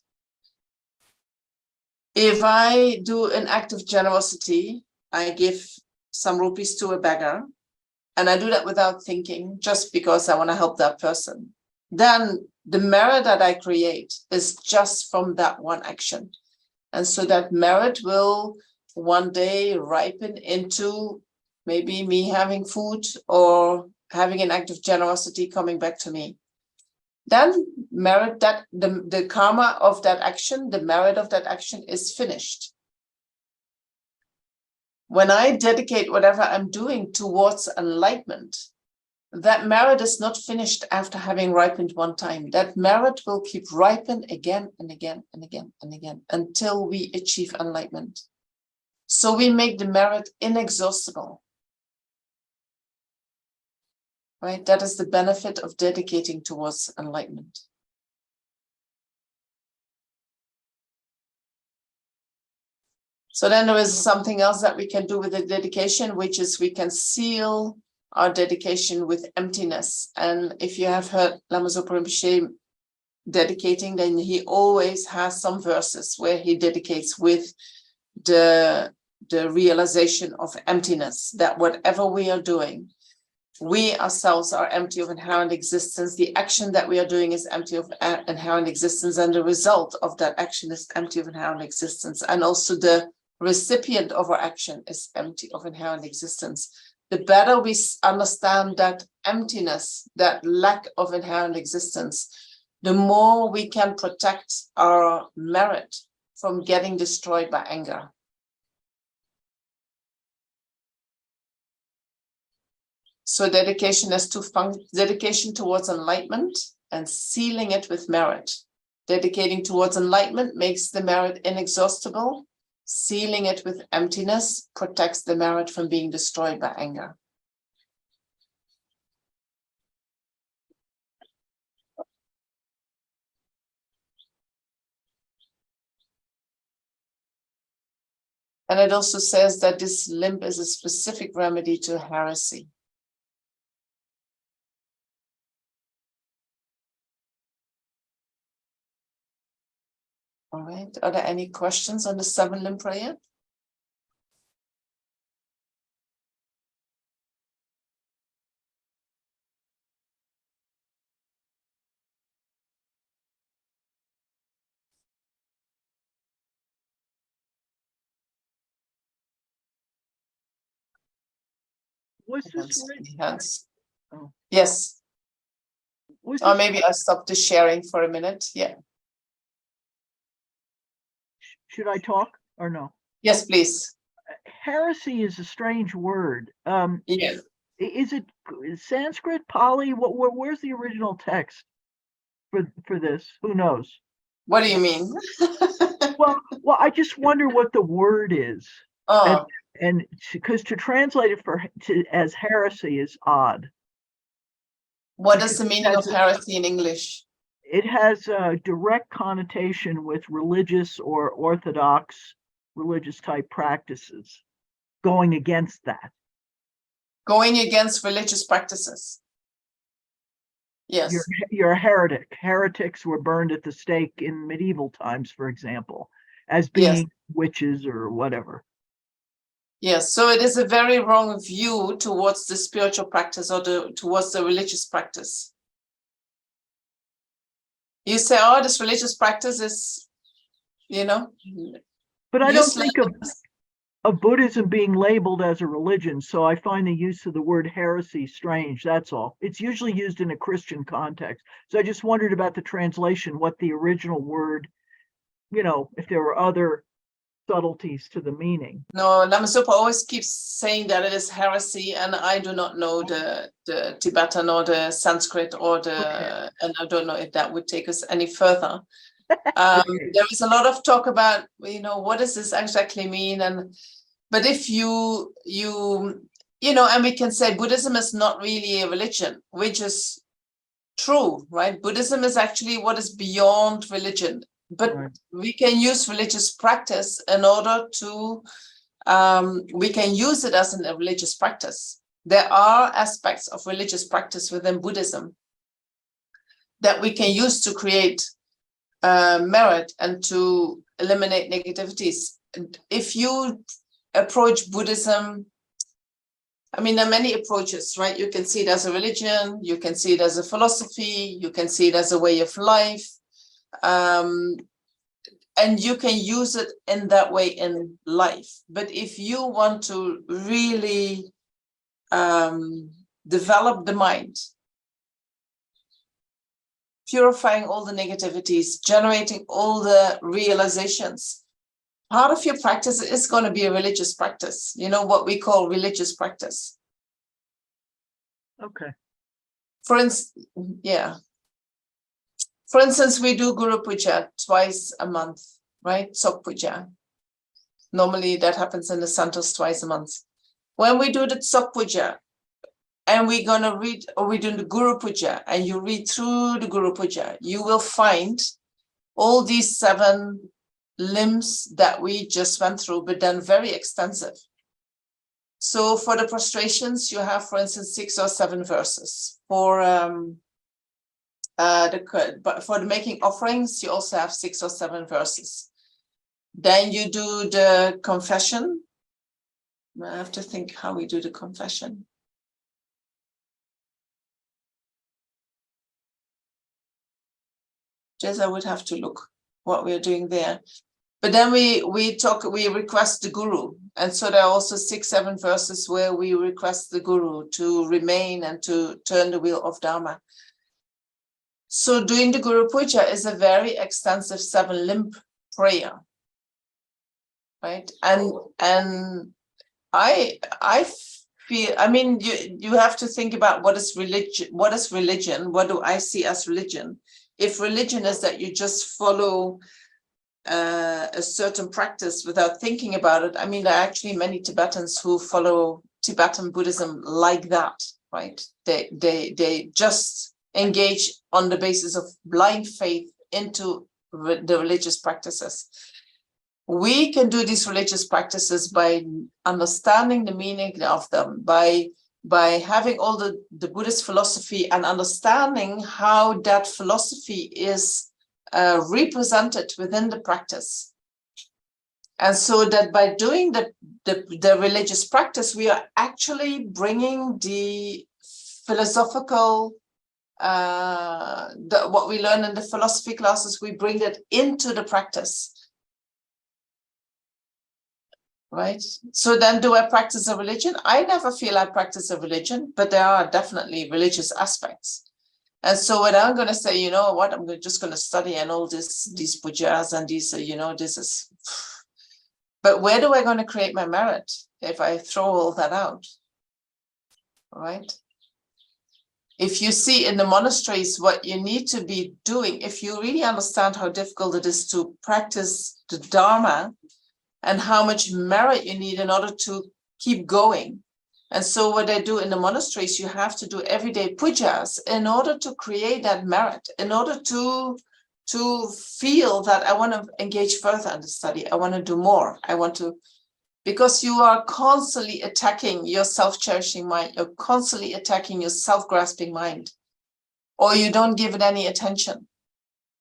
If I do an act of generosity, I give some rupees to a beggar, and I do that without thinking, just because I want to help that person, then the merit that I create is just from that one action. And so that merit will one day ripen into maybe me having food or having an act of generosity coming back to me. Then merit that the karma of that action, the merit of that action is finished. When I dedicate whatever I'm doing towards enlightenment, that merit is not finished after having ripened one time. That merit will keep ripen again and again and again and again until we achieve enlightenment. So we make the merit inexhaustible. Right? That is the benefit of dedicating towards enlightenment. So then there is something else that we can do with the dedication, which is we can seal our dedication with emptiness. And if you have heard Lama Zopa Rinpoche dedicating, then he always has some verses where he dedicates with the realization of emptiness, that whatever we are doing, we ourselves are empty of inherent existence. The action that we are doing is empty of inherent existence, and the result of that action is empty of inherent existence. And also the recipient of our action is empty of inherent existence. The better we understand that emptiness, that lack of inherent existence, the more we can protect our merit from getting destroyed by anger. So dedication has two functions: dedication towards enlightenment and sealing it with merit. Dedicating towards enlightenment makes the merit inexhaustible. Sealing it with emptiness protects the merit from being destroyed by anger. And it also says that this limp is a specific remedy to heresy. All right, are there any questions on the 7-limb prayer? Was this Hands. Oh. Yes. was Or this, maybe I'll stop the sharing for a minute. Yeah. should I talk or no? Yes, please. Heresy is a strange word. Yeah. Is it Sanskrit, Pali? Where's the original text for this? Who knows? What do you mean? Well, I just wonder what the word is, Oh, and because to translate it as heresy is odd. what is the meaning of heresy in English? It has a direct connotation with religious or orthodox religious type practices, going against that. Going against religious practices. Yes. You're a heretic. Heretics were burned at the stake in medieval times, for example, as being witches or whatever. Yes, so it is a very wrong view towards the spiritual practice or towards the religious practice. You say, oh, this religious practice is, But I don't useless. think of Buddhism being labeled as a religion, so I find the use of the word heresy strange, that's all. It's usually used in a Christian context. So I just wondered about the translation, what the original word, if there were other subtleties to the meaning. No, Lama Zopa always keeps saying that it is heresy, and I do not know the Tibetan or the Sanskrit and I don't know if that would take us any further. There is a lot of talk about, what does this exactly mean? But if you and we can say Buddhism is not really a religion, which is true, right? Buddhism is actually what is beyond religion. But we can use religious practice in order to, we can use it as a religious practice. There are aspects of religious practice within Buddhism that we can use to create merit and to eliminate negativities. If you approach Buddhism, there are many approaches, right? You can see it as a religion, you can see it as a philosophy, you can see it as a way of life. and you can use it in that way in life. But if you want to really develop the mind, purifying all the negativities, generating all the realizations, part of your practice is going to be a religious practice, you know, what we call religious practice. Okay. For instance, yeah. For instance, we do Guru Puja twice a month, right? Sok Puja. Normally that happens in the centers twice a month. When we do the Sok Puja, and we're going to read, or we do the Guru Puja, and you read through the Guru Puja, you will find all these 7 limbs that we just went through, but then very extensive. So for the prostrations, you have, for instance, 6 or 7 verses. For the making offerings, you also have 6 or 7 verses. Then you do the confession. I have to think how we do the confession. Just I would have to look what we're doing there. But then we request the guru. And so there are also 6, 7 verses where we request the guru to remain and to turn the wheel of Dharma. So doing the Guru Puja is a very extensive 7-limb prayer. Right? And I feel, I mean, you have to think about what is religion, what do I see as religion? If religion is that you just follow a certain practice without thinking about it, I mean, there are actually many Tibetans who follow Tibetan Buddhism like that, right? They just engage on the basis of blind faith into the religious practices. We can do these religious practices by understanding the meaning of them, by having all the Buddhist philosophy and understanding how that philosophy is represented within the practice. And so that by doing the religious practice, we are actually bringing the philosophical, what we learn in the philosophy classes, we bring that into the practice. Right? So then do I practice a religion? I never feel I practice a religion, but there are definitely religious aspects. And so when I'm going to say, you know what, I'm just going to study and all these pujas and these, you know, this is, but where do I going to create my merit if I throw all that out? Right? If you see in the monasteries what you need to be doing, if you really understand how difficult it is to practice the Dharma and how much merit you need in order to keep going. And so what I do in the monasteries, you have to do everyday pujas in order to create that merit, in order to feel that I want to engage further in the study. I want to do more. I want to, because you are constantly attacking your self-cherishing mind. You're constantly attacking your self-grasping mind, or you don't give it any attention,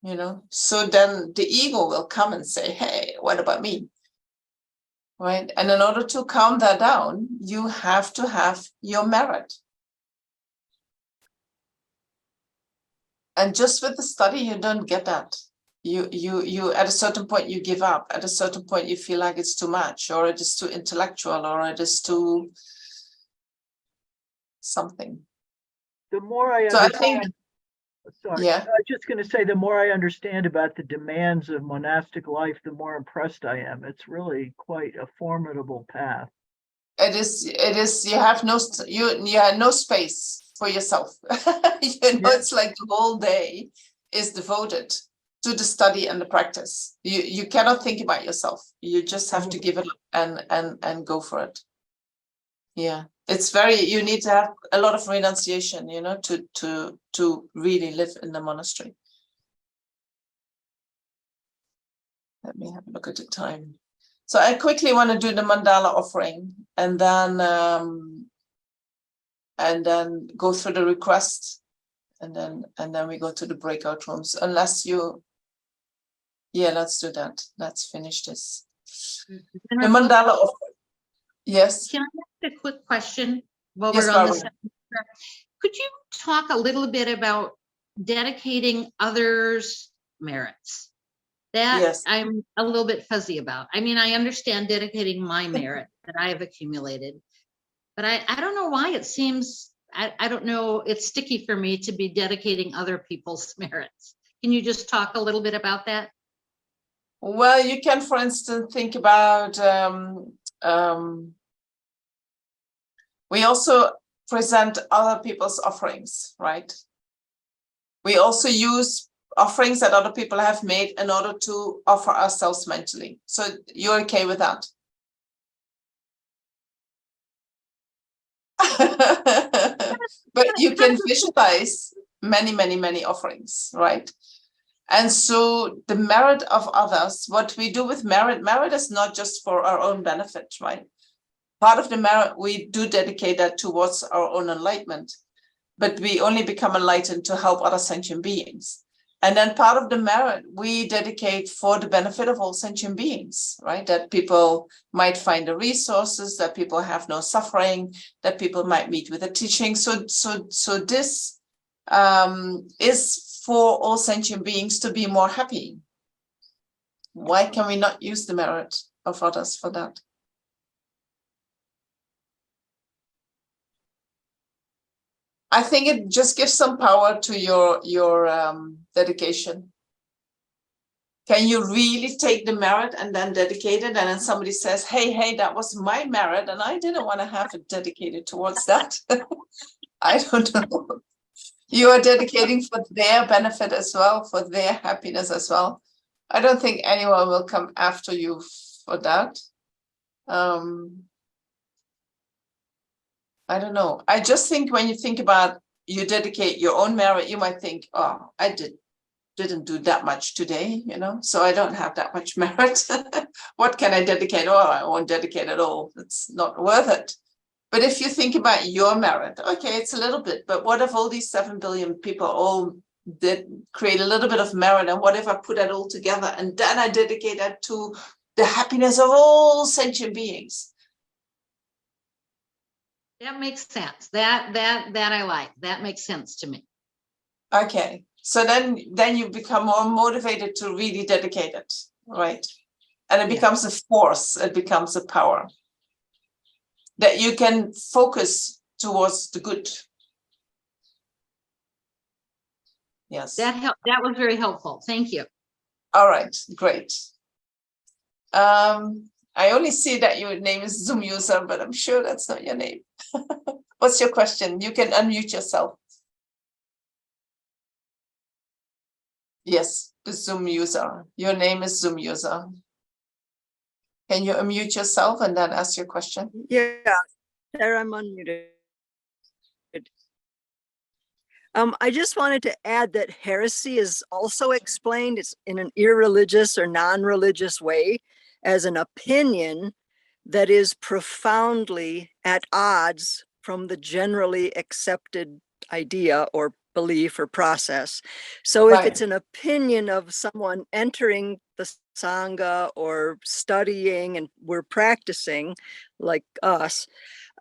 you know? So then the ego will come and say, hey, what about me? Right? And in order to calm that down, you have to have your merit. And just with the study, you don't get that. You at a certain point you give up. At a certain point you feel like it's too much, or it is too intellectual, or it is too something. The more I So I understand, think, sorry, yeah. I was just going to say, the more I understand about the demands of monastic life, the more impressed I am. It's really quite a formidable path. It is, you have no space for yourself. You know, it's like the whole day is devoted to the study and the practice. You cannot think about yourself. You just have to give it up and go for it. Yeah, it's very, you need to have a lot of renunciation, you know, to really live in the monastery. Let me have a look at the time. So I quickly want to do the mandala offering, and then go through the request, and then we go to the breakout rooms. Unless you, yeah, let's do that. Let's finish this. The mandala offering. Yes. Can I ask a quick question while Yes, we're on Barbara. this? Could you talk a little bit about dedicating others' merits? That Yes. I'm a little bit fuzzy about. I mean, I understand dedicating my merit that I have accumulated, but I don't know why it seems, I don't know, it's sticky for me to be dedicating other people's merits. Can you just talk a little bit about that? Well, you can, for instance, think about we also present other people's offerings, right? We also use offerings that other people have made in order to offer ourselves mentally. So you're okay with that? But you can visualize many, many, many offerings, right? And so the merit of others, what we do with merit is not just for our own benefit, right? Part of the merit, we do dedicate that towards our own enlightenment, but we only become enlightened to help other sentient beings. And then part of the merit we dedicate for the benefit of all sentient beings, right? That people might find the resources, that people have no suffering, that people might meet with the teaching. So this is for all sentient beings to be more happy. Why can we not use the merit of others for that? I think it just gives some power to your dedication. Can you really take the merit and then dedicate it? And then somebody says, hey, that was my merit, and I didn't want to have it dedicated towards that. I don't know. You are dedicating for their benefit as well, for their happiness as well. I don't think anyone will come after you for that. I don't know. I just think when you think about you dedicate your own merit, you might think, oh, I didn't do that much today, so I don't have that much merit. What can I dedicate? Oh, I won't dedicate at all. It's not worth it. But if you think about your merit, okay, it's a little bit, but what if all these 7 billion people all did create a little bit of merit, and what if I put that all together and then I dedicate that to the happiness of all sentient beings? That makes sense. That I like. That makes sense to me. Okay, so then you become more motivated to really dedicate it, right? And it becomes a force, it becomes a power that you can focus towards the good. Yes. That was very helpful. Thank you. All right, great. I only see that your name is Zoom user, but I'm sure that's not your name. What's your question? You can unmute yourself. Yes, the Zoom user. Your name is Zoom user. Can you unmute yourself and then ask your question? Yeah, there I'm unmuted. I just wanted to add that heresy is also explained in an irreligious or non-religious way as an opinion that is profoundly at odds from the generally accepted idea or belief or process. So if it's an opinion of someone entering the Sangha or studying and we're practicing like us,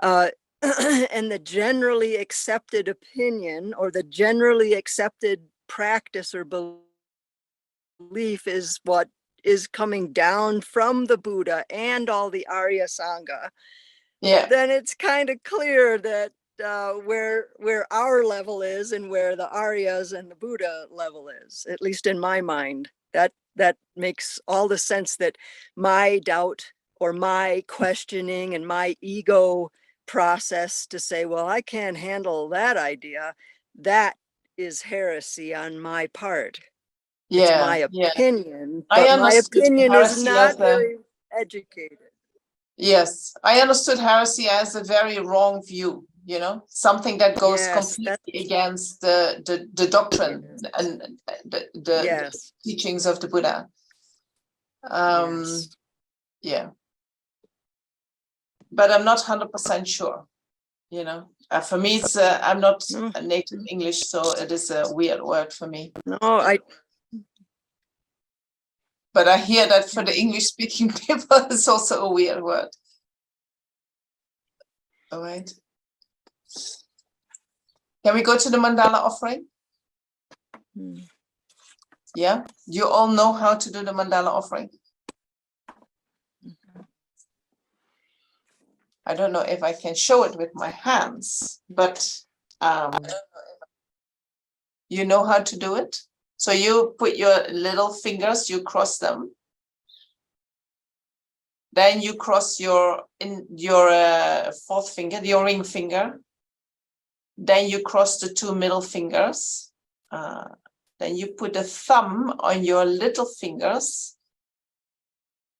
and the generally accepted opinion or the generally accepted practice or belief is what is coming down from the Buddha and all the Arya Sangha, then it's kind of clear that where our level is and where the Aryas and the Buddha level is, at least in my mind. That makes all the sense, that my doubt or my questioning and my ego process to say, well, I can't handle that idea, that is heresy on my part. It's my opinion, but my opinion is not very educated. Yes, I understood heresy as a very wrong view, something that goes completely against the doctrine and the teachings of the Buddha. Yeah. But I'm not 100% sure, For me, it's I'm not a native English, so it is a weird word for me. But I hear that for the English-speaking people, it's also a weird word. All right. Can we go to the mandala offering? Yeah, you all know how to do the mandala offering. I don't know if I can show it with my hands, but you know how to do it. So you put your little fingers, you cross them. Then you cross your fourth finger, your ring finger. Then you cross the two middle fingers. Then you put a thumb on your little fingers.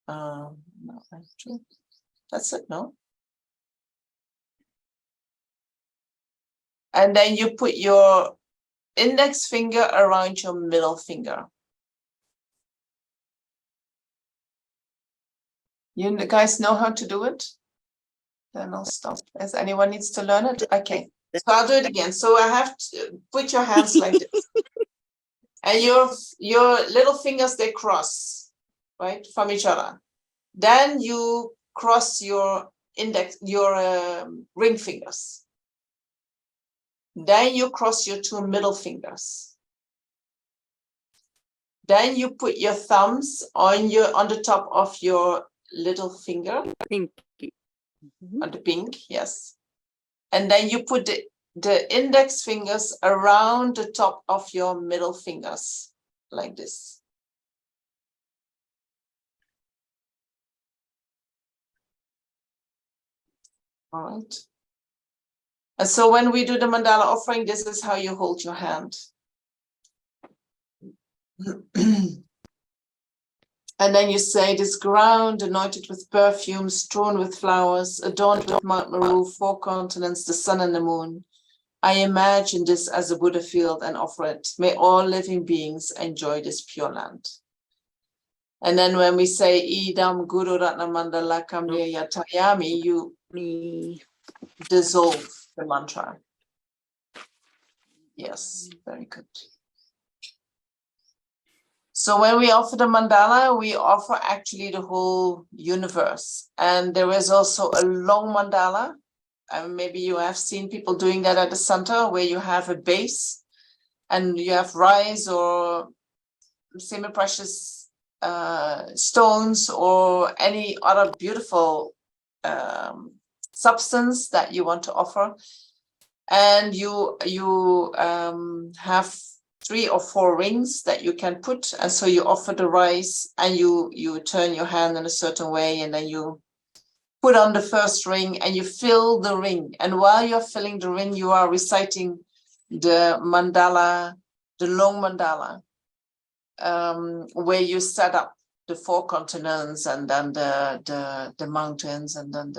No, that's it, no? And then you put your index finger around your middle finger. You guys know how to do it? Then I'll stop. As anyone needs to learn it? Okay. So I'll do it again. So I have to put your hands like this. And your little fingers, they cross, right, from each other. Then you cross your index, your ring fingers. Then you cross your two middle fingers. Then you put your thumbs on the top of your little finger. Pinky. On the pink, yes. And then you put the index fingers around the top of your middle fingers, like this. All right. And so when we do the mandala offering, this is how you hold your hand. And then you say, this ground anointed with perfume, strewn with flowers, adorned with Mount Meru, 4 continents, the sun and the moon. I imagine this as a Buddha field and offer it. May all living beings enjoy this pure land. And then when we say Idam Guru Ratna Mandala Kamya Yatayami, you dissolve the mantra. Yes, very good. So when we offer the mandala, we offer actually the whole universe. And there is also a long mandala. Maybe you have seen people doing that at the center, where you have a base and you have rice or semi-precious stones or any other beautiful substance that you want to offer. And you have 3 or 4 rings that you can put, and so you offer the rice and you turn your hand in a certain way, and then you put on the first ring and you fill the ring. And while you're filling the ring, you are reciting the mandala, the long mandala, where you set up the 4 continents and then the mountains and then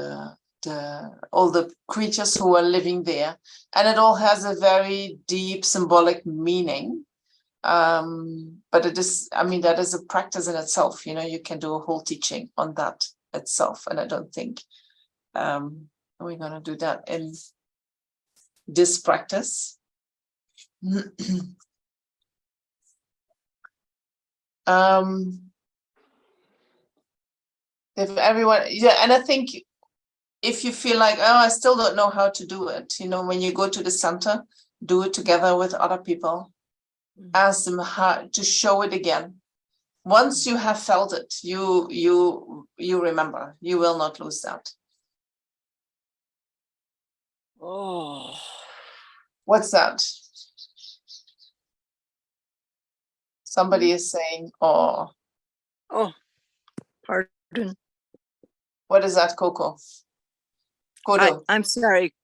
all the creatures who are living there. And it all has a very deep symbolic meaning. But it is, I mean, that is a practice in itself. You know, you can do a whole teaching on that itself. And I don't think we're going to do that in this practice. If everyone, yeah, and I think if you feel like, oh, I still don't know how to do it, you know, when you go to the center, do it together with other people. Ask them how to show it again. Once you have felt it, you remember. You will not lose that. Oh, What's that? Somebody is saying, oh. oh, pardon. What is that, Coco? Kodo. I'm sorry.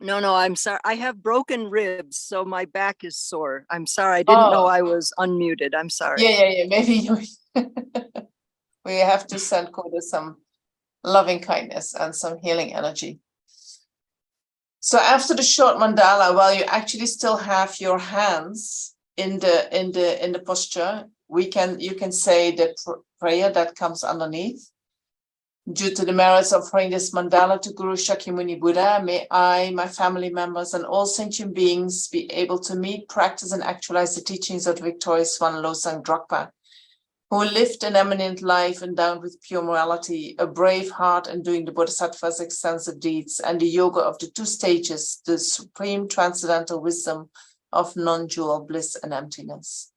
No, I'm sorry. I have broken ribs, so my back is sore. I'm sorry. I didn't know I was unmuted. I'm sorry. Yeah. Maybe you we have to send Kodo some loving kindness and some healing energy. So after the short mandala, while you actually still have your hands in the posture, you can say the prayer that comes underneath. Due to the merits of offering this mandala to Guru Shakyamuni Buddha, may I, my family members, and all sentient beings be able to meet, practice, and actualize the teachings of the victorious one, Losang Drakpa, who lived an eminent life endowed with pure morality, a brave heart, and doing the Bodhisattva's extensive deeds, and the yoga of the 2 stages, the supreme transcendental wisdom of non-dual bliss and emptiness.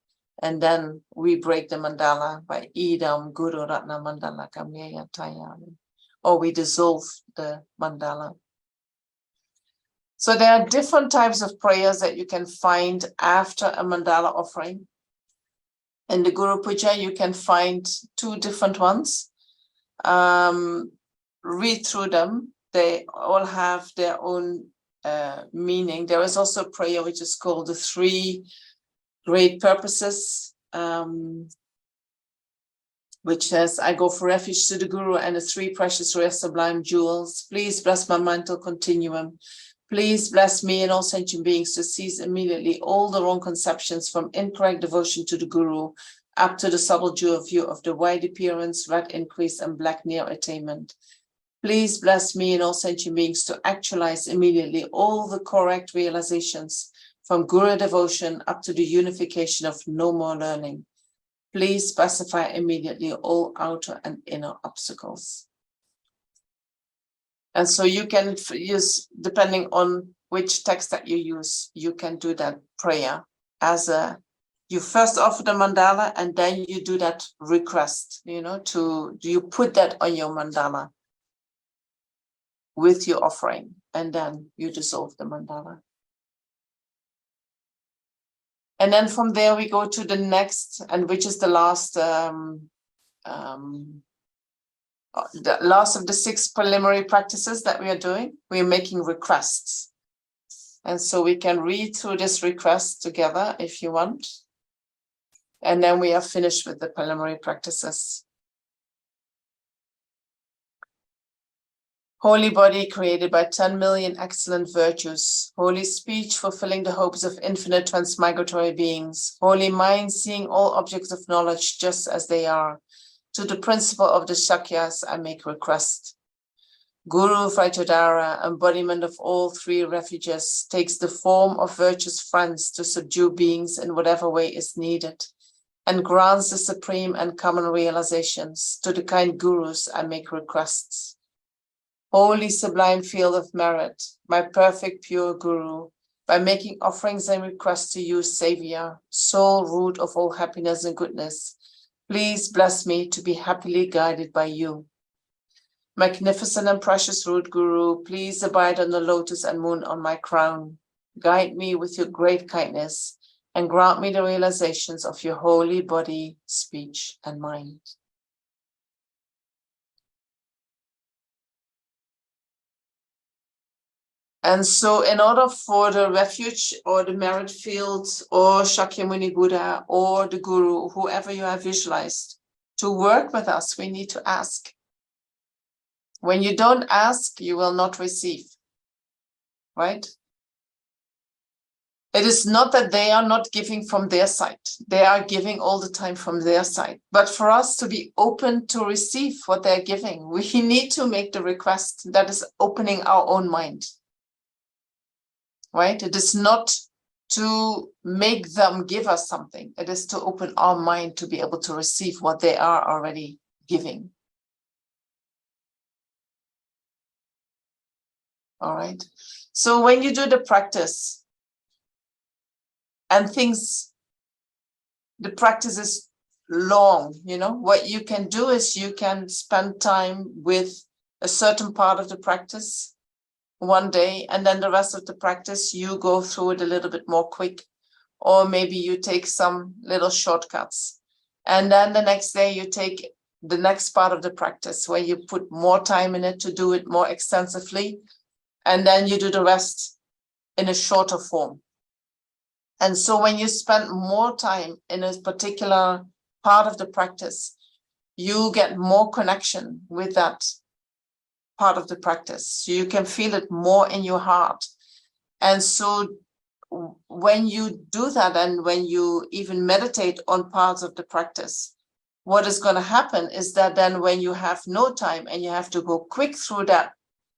And then we break the mandala by Idam Guru Ratna Mandala Kamyeya Tayami. Or we dissolve the mandala. So there are different types of prayers that you can find after a mandala offering. In the Guru Puja, you can find 2 different ones. Read through them. They all have their own meaning. There is also a prayer which is called the 3 Great Purposes, which says, I go for refuge to the Guru and the 3 precious rare sublime jewels. Please bless my mental continuum. Please bless me and all sentient beings to cease immediately all the wrong conceptions from incorrect devotion to the Guru up to the subtle jewel view of the wide appearance, red increase, and black near attainment. Please bless me and all sentient beings to actualize immediately all the correct realizations from Guru devotion up to the unification of no more learning. Please specify immediately all outer and inner obstacles. And so you can use, depending on which text that you use, you can do that prayer as you first offer the mandala and then you do that request, you put that on your mandala with your offering, and then you dissolve the mandala. And then from there we go to the next, and which is the last of the 6 preliminary practices that we are doing. We are making requests. And so we can read through this request together if you want. And then we are finished with the preliminary practices. Holy body created by 10 million excellent virtues. Holy speech fulfilling the hopes of infinite transmigratory beings. Holy mind seeing all objects of knowledge just as they are. To the principle of the Shakyas, I make request. Guru Vaidodhara, embodiment of all 3 refuges, takes the form of virtuous friends to subdue beings in whatever way is needed, and grants the supreme and common realizations. To the kind Gurus, I make requests. Holy sublime field of merit, my perfect pure Guru, by making offerings and requests to you, Savior, sole root of all happiness and goodness, please bless me to be happily guided by you. Magnificent and precious root Guru, please abide on the lotus and moon on my crown. Guide me with your great kindness and grant me the realizations of your holy body, speech, and mind. And so in order for the refuge or the merit field or Shakyamuni Buddha or the Guru, whoever you have visualized, to work with us, we need to ask. When you don't ask, you will not receive, right? It is not that they are not giving from their side. They are giving all the time from their side. But for us to be open to receive what they're giving, we need to make the request that is opening our own mind. Right? It is not to make them give us something. It is to open our mind to be able to receive what they are already giving. All right. So when you do the practice and the practice is long, what you can do is you can spend time with a certain part of the practice one day, and then the rest of the practice you go through it a little bit more quick, or maybe you take some little shortcuts, and then the next day you take the next part of the practice where you put more time in it to do it more extensively, and then you do the rest in a shorter form. And so when you spend more time in a particular part of the practice, you get more connection with that part of the practice. So you can feel it more in your heart. And so when you do that, and when you even meditate on parts of the practice, what is going to happen is that then when you have no time and you have to go quick through that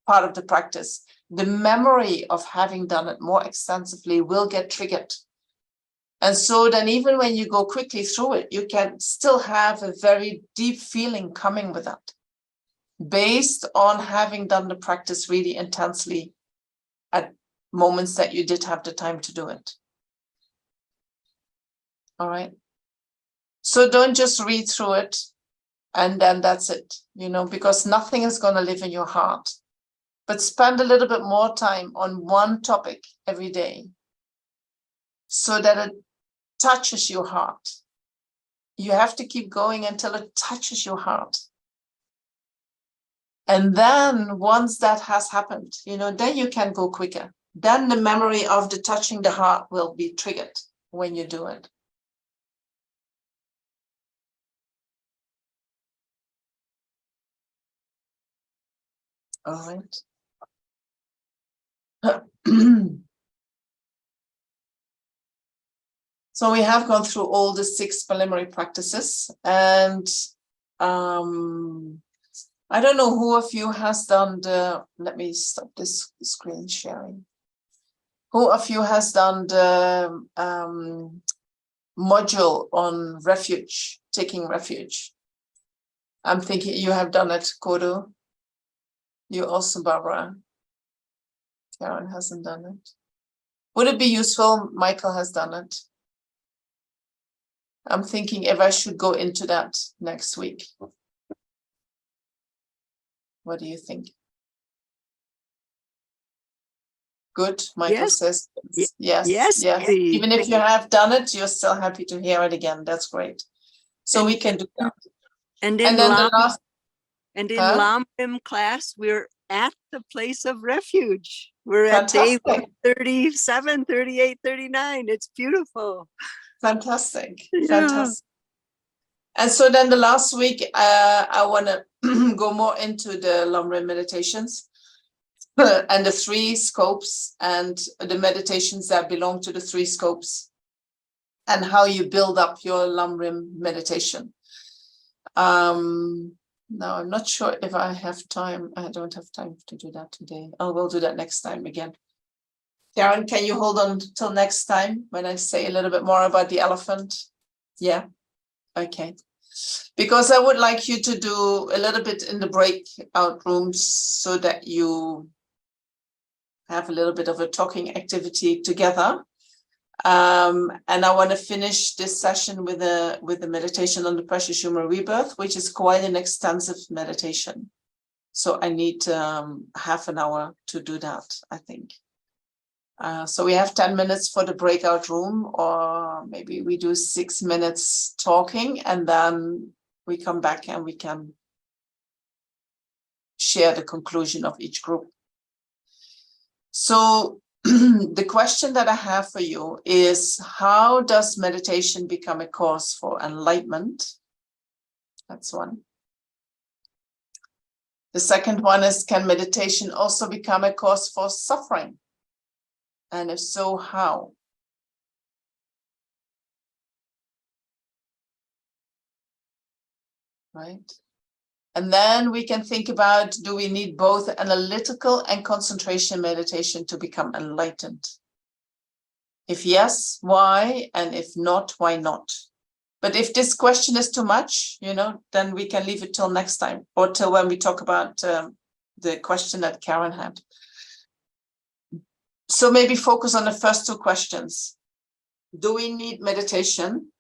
part of the practice, the memory of having done it more extensively will get triggered. And so then even when you go quickly through it, you can still have a very deep feeling coming with that, based on having done the practice really intensely at moments that you did have the time to do it. All right. So don't just read through it and then that's it, because nothing is going to live in your heart. But spend a little bit more time on one topic every day so that it touches your heart. You have to keep going until it touches your heart. And then once that has happened, then you can go quicker. Then the memory of the touching the heart will be triggered when you do it. All right. So we have gone through all the 6 preliminary practices, and I don't know who of you has done let me stop this screen sharing. Who of you has done the module on refuge, taking refuge? I'm thinking you have done it, Kodo. You also, Barbara. Karen hasn't done it. Would it be useful? Michael has done it. I'm thinking if I should go into that next week. What do you think? Good. Michael says yes. Yes. Even if you have done it, you're still happy to hear it again. That's great. So we can do that. And in Lhundrup class, we're at the place of refuge. We're at day 37, 38, 39. It's beautiful. Fantastic. Yeah. Fantastic. And so then the last week, I want to go more into the Lhundrup meditations and the 3 scopes and the meditations that belong to the 3 scopes and how you build up your Lhundrup meditation. Now, I'm not sure if I have time. I don't have time to do that today. I will do that next time again. Karen, can you hold on till next time when I say a little bit more about the elephant? Yeah. Okay. Because I would like you to do a little bit in the breakout rooms so that you have a little bit of a talking activity together. And I want to finish this session with a meditation on the precious human rebirth, which is quite an extensive meditation. So I need half an hour to do that, I think. So we have 10 minutes for the breakout room, or maybe we do 6 minutes talking, and then we come back and we can share the conclusion of each group. So the question that I have for you is, how does meditation become a cause for enlightenment? That's one. The second one is, can meditation also become a cause for suffering? And if so, how? Right? And then we can think about, do we need both analytical and concentration meditation to become enlightened? If yes, why? And if not, why not? But if this question is too much, then we can leave it till next time, or till when we talk about the question that Karen had. So maybe focus on the first 2 questions. Do we need meditation?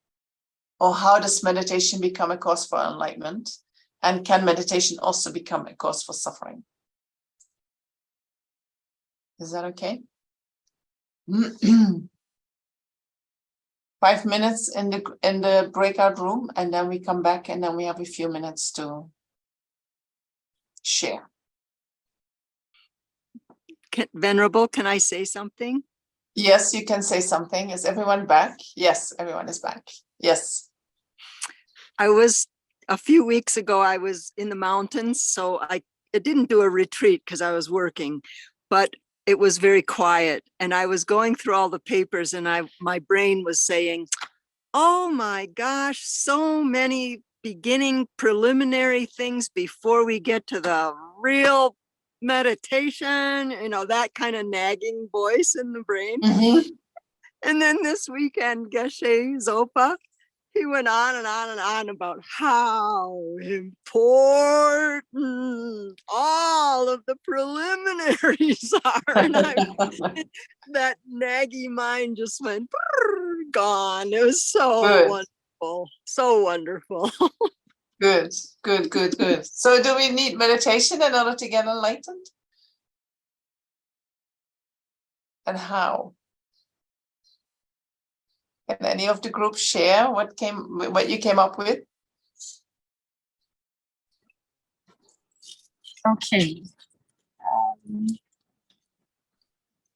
Or how does meditation become a cause for enlightenment? And can meditation also become a cause for suffering? Is that okay? 5 minutes in the breakout room, and then we come back, and then we have a few minutes to share. Venerable, can I say something? Yes, you can say something. Is everyone back? Yes, everyone is back. Yes. A few weeks ago, I was in the mountains, so I didn't do a retreat because I was working, but it was very quiet, and I was going through all the papers, and my brain was saying, oh my gosh, so many beginning preliminary things before we get to the real meditation, that kind of nagging voice in the brain. Mm-hmm. And then this weekend, Geshe Zopa, he went on and on and on about how important all of the preliminaries are. And that naggy mind just went gone. It was so wonderful. wonderful. So wonderful. Good, good, good, good. So do we need meditation in order to get enlightened? And how? Can any of the group share what you came up with? Okay.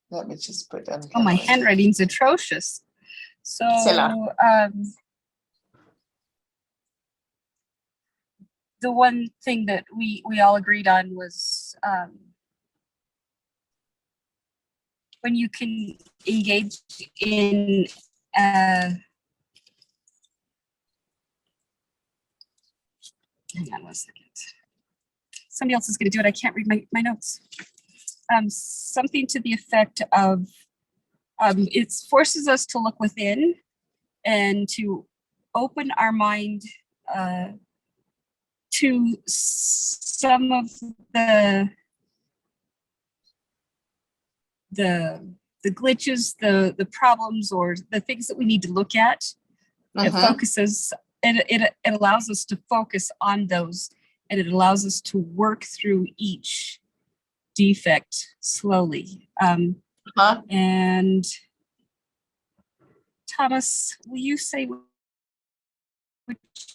Let me just put on. Oh, my camera. handwriting's atrocious. So, Sela. The one thing that we all agreed on was when you can engage in hang on 1 second. Somebody else is going to do it. I can't read my notes. Something to the effect of it forces us to look within and to open our mind to some of the glitches, the problems, or the things that we need to look at. It focuses, it allows us to focus on those, and it allows us to work through each defect slowly. And Thomas, will you say what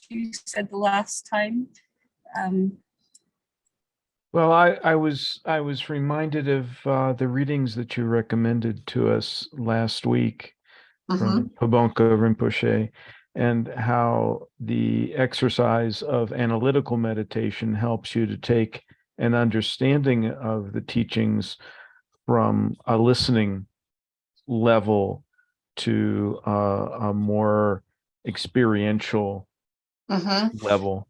you said the last time? Well, I was reminded of the readings that you recommended to us last week from Pabonka Rinpoche, and how the exercise of analytical meditation helps you to take an understanding of the teachings from a listening level to a more experiential level.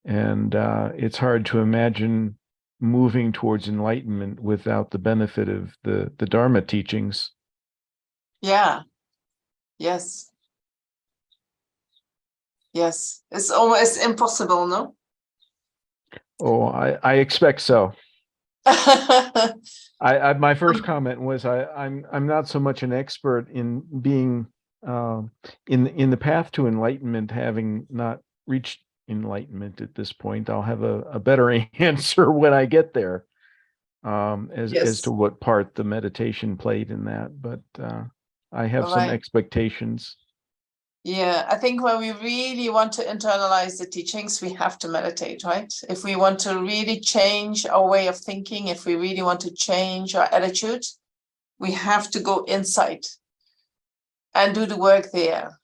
And it's hard to imagine moving towards enlightenment without the benefit of the Dharma teachings. Yeah. Yes. Yes. It's almost impossible, no? Oh, I expect so. My first comment was I'm not so much an expert in being in the path to enlightenment, having not reached enlightenment at this point. I'll have a better answer when I get there, as to what part the meditation played in that. But I have some expectations. Yeah, I think when we really want to internalize the teachings, we have to meditate, right? If we want to really change our way of thinking, if we really want to change our attitude, we have to go inside and do the work there,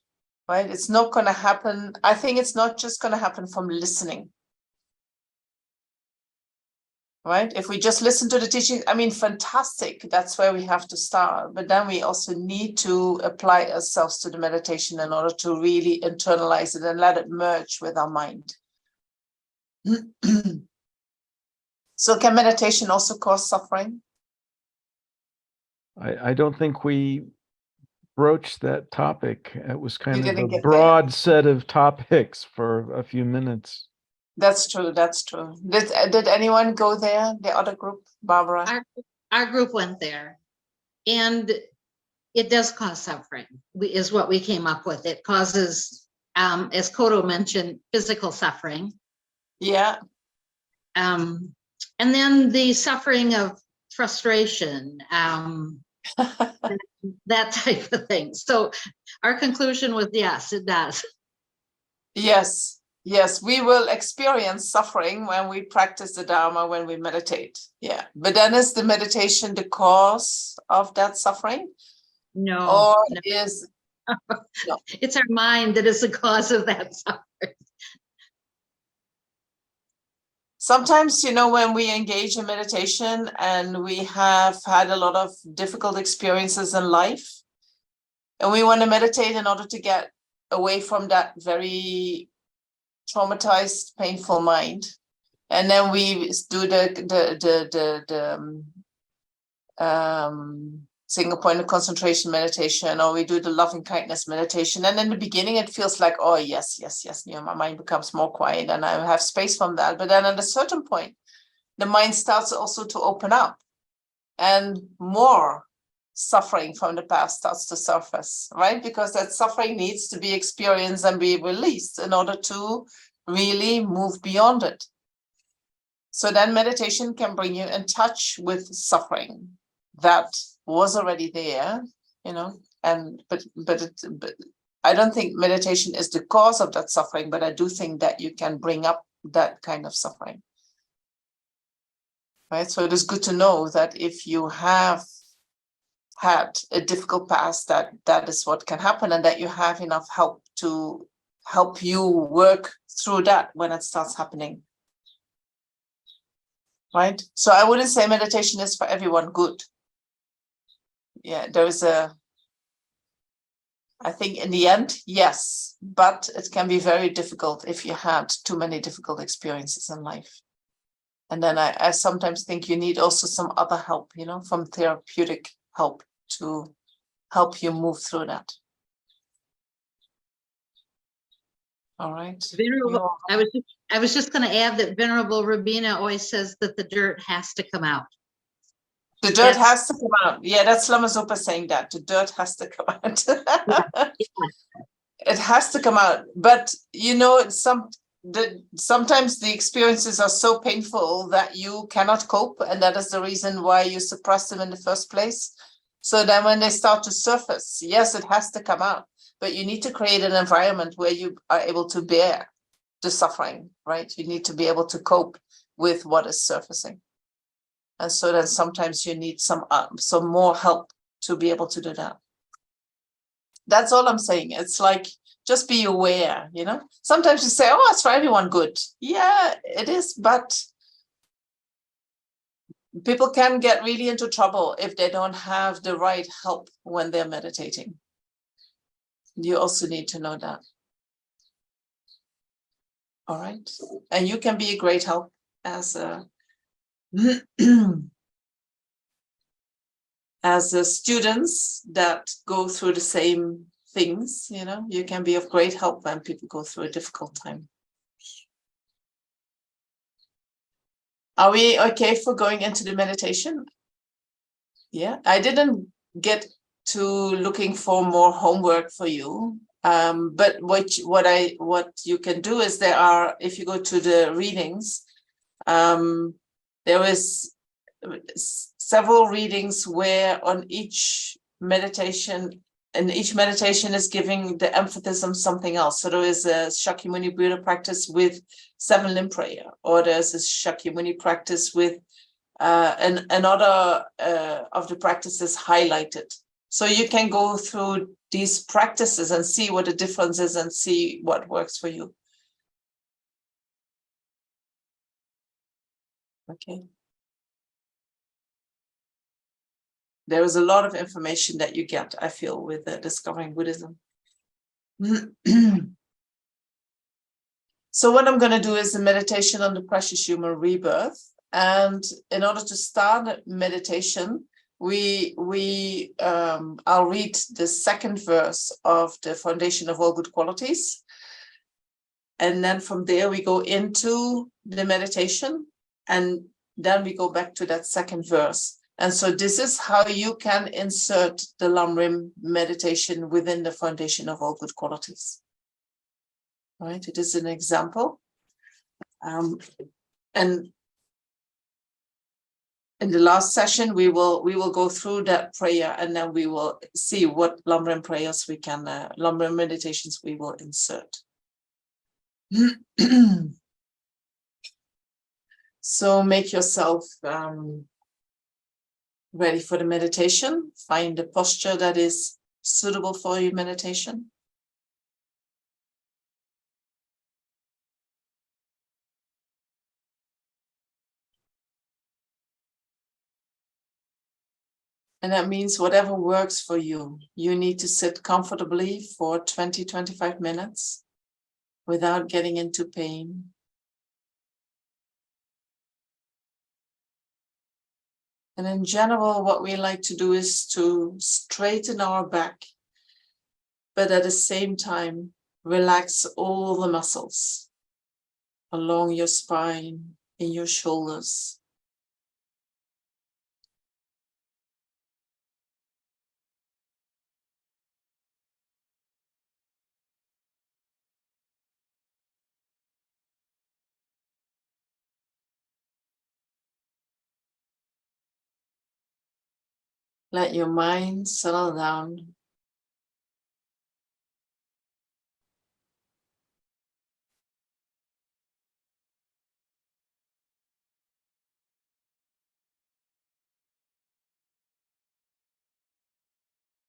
right? It's not going to happen. I think it's not just going to happen from listening, right? If we just listen to the teaching, I mean, fantastic. That's where we have to start. But then we also need to apply ourselves to the meditation in order to really internalize it and let it merge with our mind. So can meditation also cause suffering? I don't think we broached that topic. It was kind of a get broad set of topics for a few minutes. That's true. That's true. Did anyone go there? The other group, Barbara? Our group went there, and it does cause suffering, is what we came up with. It causes, as Kodo mentioned, physical suffering. Yeah. And then the suffering of frustration, that type of thing. So our conclusion was, yes, it does. Yes. Yes, we will experience suffering when we practice the Dharma, when we meditate. Yeah. But then is the meditation the cause of that suffering? No. Or is no. It's our mind that is the cause of that suffering. Sometimes, when we engage in meditation and we have had a lot of difficult experiences in life, and we want to meditate in order to get away from that very traumatized, painful mind, and then we do the single point of concentration meditation, or we do the loving kindness meditation, and in the beginning it feels like, oh yes, my mind becomes more quiet and I have space from that. But then at a certain point the mind starts also to open up, and more suffering from the past starts to surface, right? Because that suffering needs to be experienced and be released in order to really move beyond it. So then meditation can bring you in touch with suffering that was already there, you know, and but I don't think meditation is the cause of that suffering, but I do think that you can bring up that kind of suffering. Right. So it is good to know that if you have had a difficult past, that is what can happen, and that you have enough help to help you work through that when it starts happening. Right. So I wouldn't say meditation is for everyone good. Yeah, there is I think in the end, yes, but it can be very difficult if you had too many difficult experiences in life. And then I sometimes think you need also some other help, you know, from therapeutic help to help you move through that. All right. Venerable, I was just going to add that Venerable Rabina always says that the dirt has to come out. The dirt has to come out. Yeah, that's Lama Zopa saying that. The dirt has to come out. It has to come out. But, you know, sometimes the experiences are so painful that you cannot cope. And that is the reason why you suppress them in the first place. So then when they start to surface, yes, it has to come out. But you need to create an environment where you are able to bear the suffering, right? You need to be able to cope with what is surfacing. And so then sometimes you need some more help to be able to do that. That's all I'm saying. It's like, just be aware, you know? Sometimes you say, oh, it's for everyone good. Yeah, it is. But people can get really into trouble if they don't have the right help when they're meditating. You also need to know that. All right. And you can be a great help as a as students that go through the same things, you know, you can be of great help when people go through a difficult time. Are we okay for going into the meditation? Yeah, I didn't get to looking for more homework for you. But what you can do is if you go to the readings, there is several readings where on each meditation, and each meditation is giving the emphasis on something else. So there is a Shakyamuni Buddha practice with 7 limb prayer, or there's a Shakyamuni practice with another of the practices highlighted. So you can go through these practices and see what the difference is and see what works for you. Okay. There is a lot of information that you get, I feel, with discovering Buddhism. So what I'm going to do is a meditation on the precious human rebirth. And in order to start meditation, I'll read the 2nd verse of the Foundation of All Good Qualities. And then from there, we go into the meditation. And then we go back to that 2nd verse. And so this is how you can insert the Lhundrup meditation within the Foundation of All Good Qualities. Right? It is an example. And in the last session, we will go through that prayer, and then we will see what Lhundrup prayers Lhundrup meditations we will insert. So make yourself ready for the meditation. Find a posture that is suitable for your meditation. And that means whatever works for you. You need to sit comfortably for 20-25 minutes without getting into pain. And in general, what we like to do is to straighten our back, but at the same time, relax all the muscles along your spine, in your shoulders. Let your mind settle down.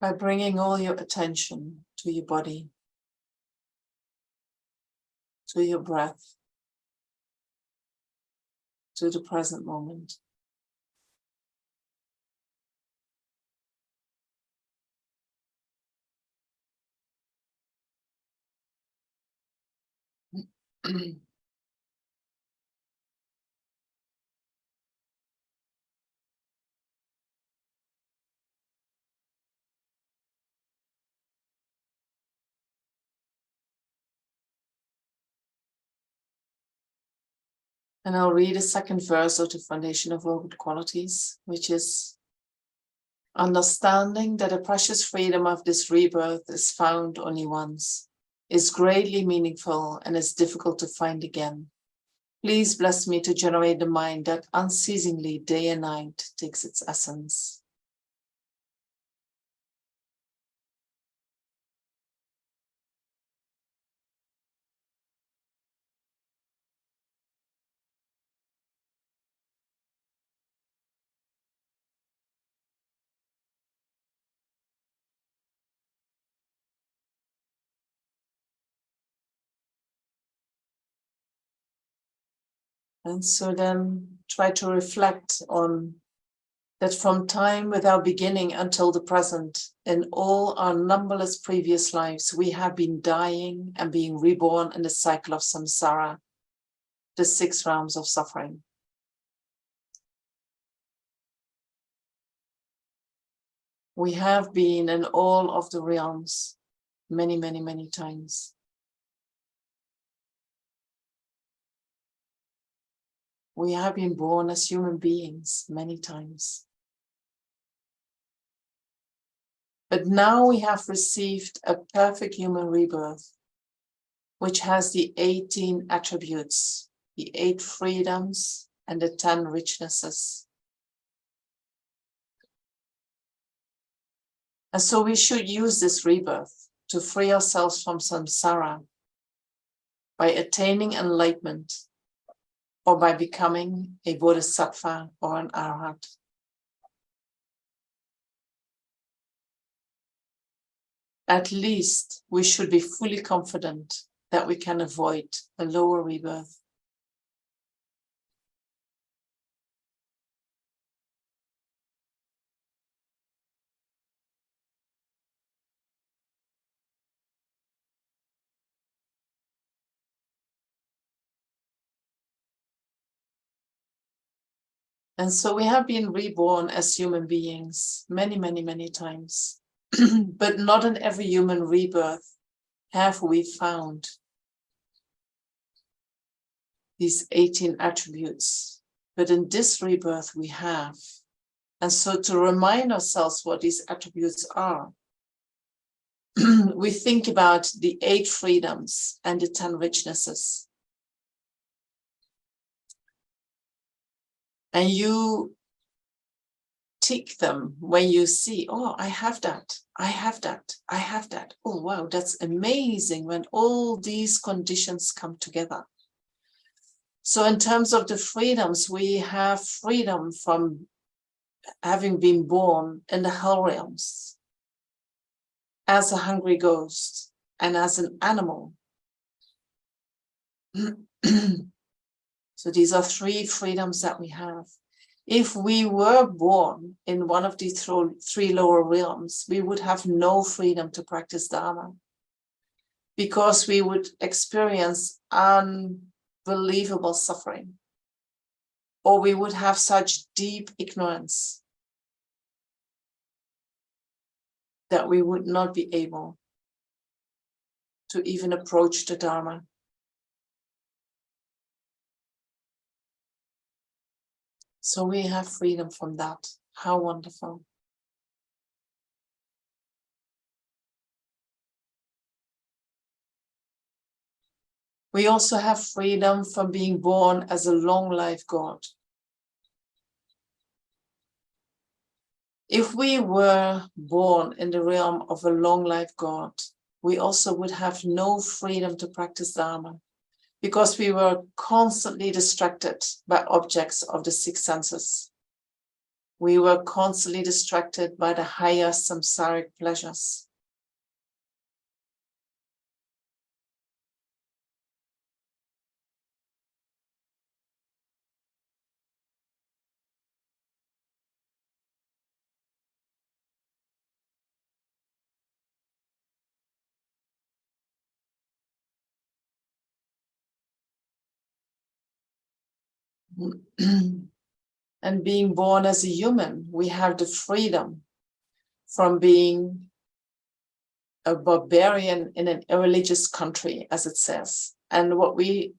By bringing all your attention to your body, to your breath, to the present moment. And I'll read a second verse of the Foundation of All Good Qualities, which is understanding that the precious freedom of this rebirth is found only once, is greatly meaningful and is difficult to find again. Please bless me to generate the mind that unceasingly, day and night, takes its essence. And so then try to reflect on that from time without beginning until the present, in all our numberless previous lives, we have been dying and being reborn in the cycle of samsara, the 6 realms of suffering. We have been in all of the realms many, many, many times. We have been born as human beings many times. But now we have received a perfect human rebirth, which has the 18 attributes, the 8 freedoms, and the 10 richnesses. And so we should use this rebirth to free ourselves from samsara by attaining enlightenment or by becoming a bodhisattva or an arhat. At least we should be fully confident that we can avoid a lower rebirth. And so we have been reborn as human beings many, many, many times. But not in every human rebirth have we found these 18 attributes. But in this rebirth we have. And so to remind ourselves what these attributes are, we think about the 8 freedoms and the 10 richnesses. And you tick them when you see, oh, I have that, I have that, I have that. Oh, wow, that's amazing when all these conditions come together. So in terms of the freedoms, we have freedom from having been born in the hell realms as a hungry ghost and as an animal. So these are 3 freedoms that we have. If we were born in one of these 3 lower realms, we would have no freedom to practice Dharma because we would experience unbelievable suffering, or we would have such deep ignorance that we would not be able to even approach the Dharma. So we have freedom from that. How wonderful. We also have freedom from being born as a long life God. If we were born in the realm of a long life God, we also would have no freedom to practice Dharma, because we were constantly distracted by objects of the six senses. We were constantly distracted by the higher samsaric pleasures. And being born as a human, we have the freedom from being a barbarian in an irreligious country, as it says. And what we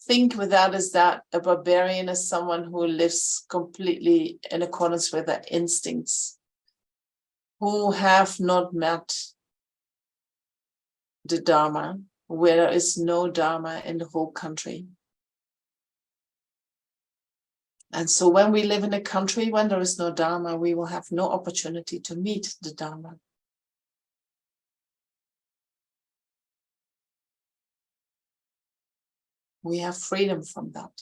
think with that is that a barbarian is someone who lives completely in accordance with their instincts, who have not met the Dharma, where there is no Dharma in the whole country. And so when we live in a country when there is no Dharma, we will have no opportunity to meet the Dharma. We have freedom from that.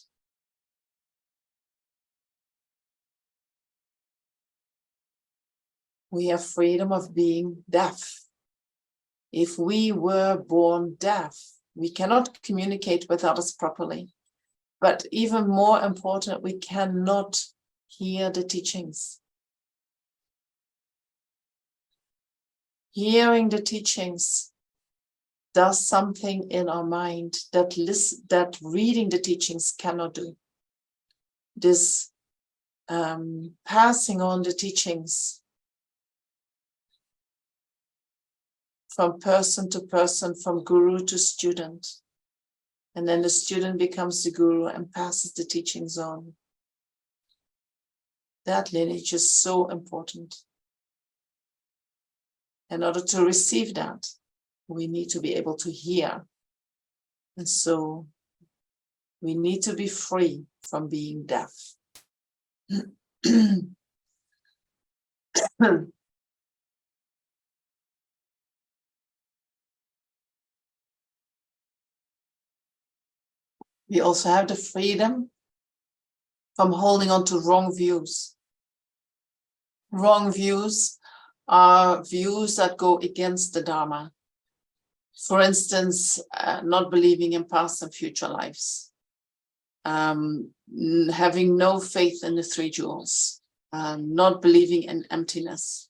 We have freedom of being deaf. If we were born deaf, we cannot communicate with others properly. But even more important, we cannot hear the teachings. Hearing the teachings does something in our mind that reading the teachings cannot do. This passing on the teachings from person to person, from guru to student. And then the student becomes the guru and passes the teachings on. That lineage is so important. In order to receive that, we need to be able to hear. And so we need to be free from being deaf. We also have the freedom from holding on to wrong views. Wrong views are views that go against the Dharma. For instance, not believing in past and future lives, having no faith in the three jewels, not believing in emptiness.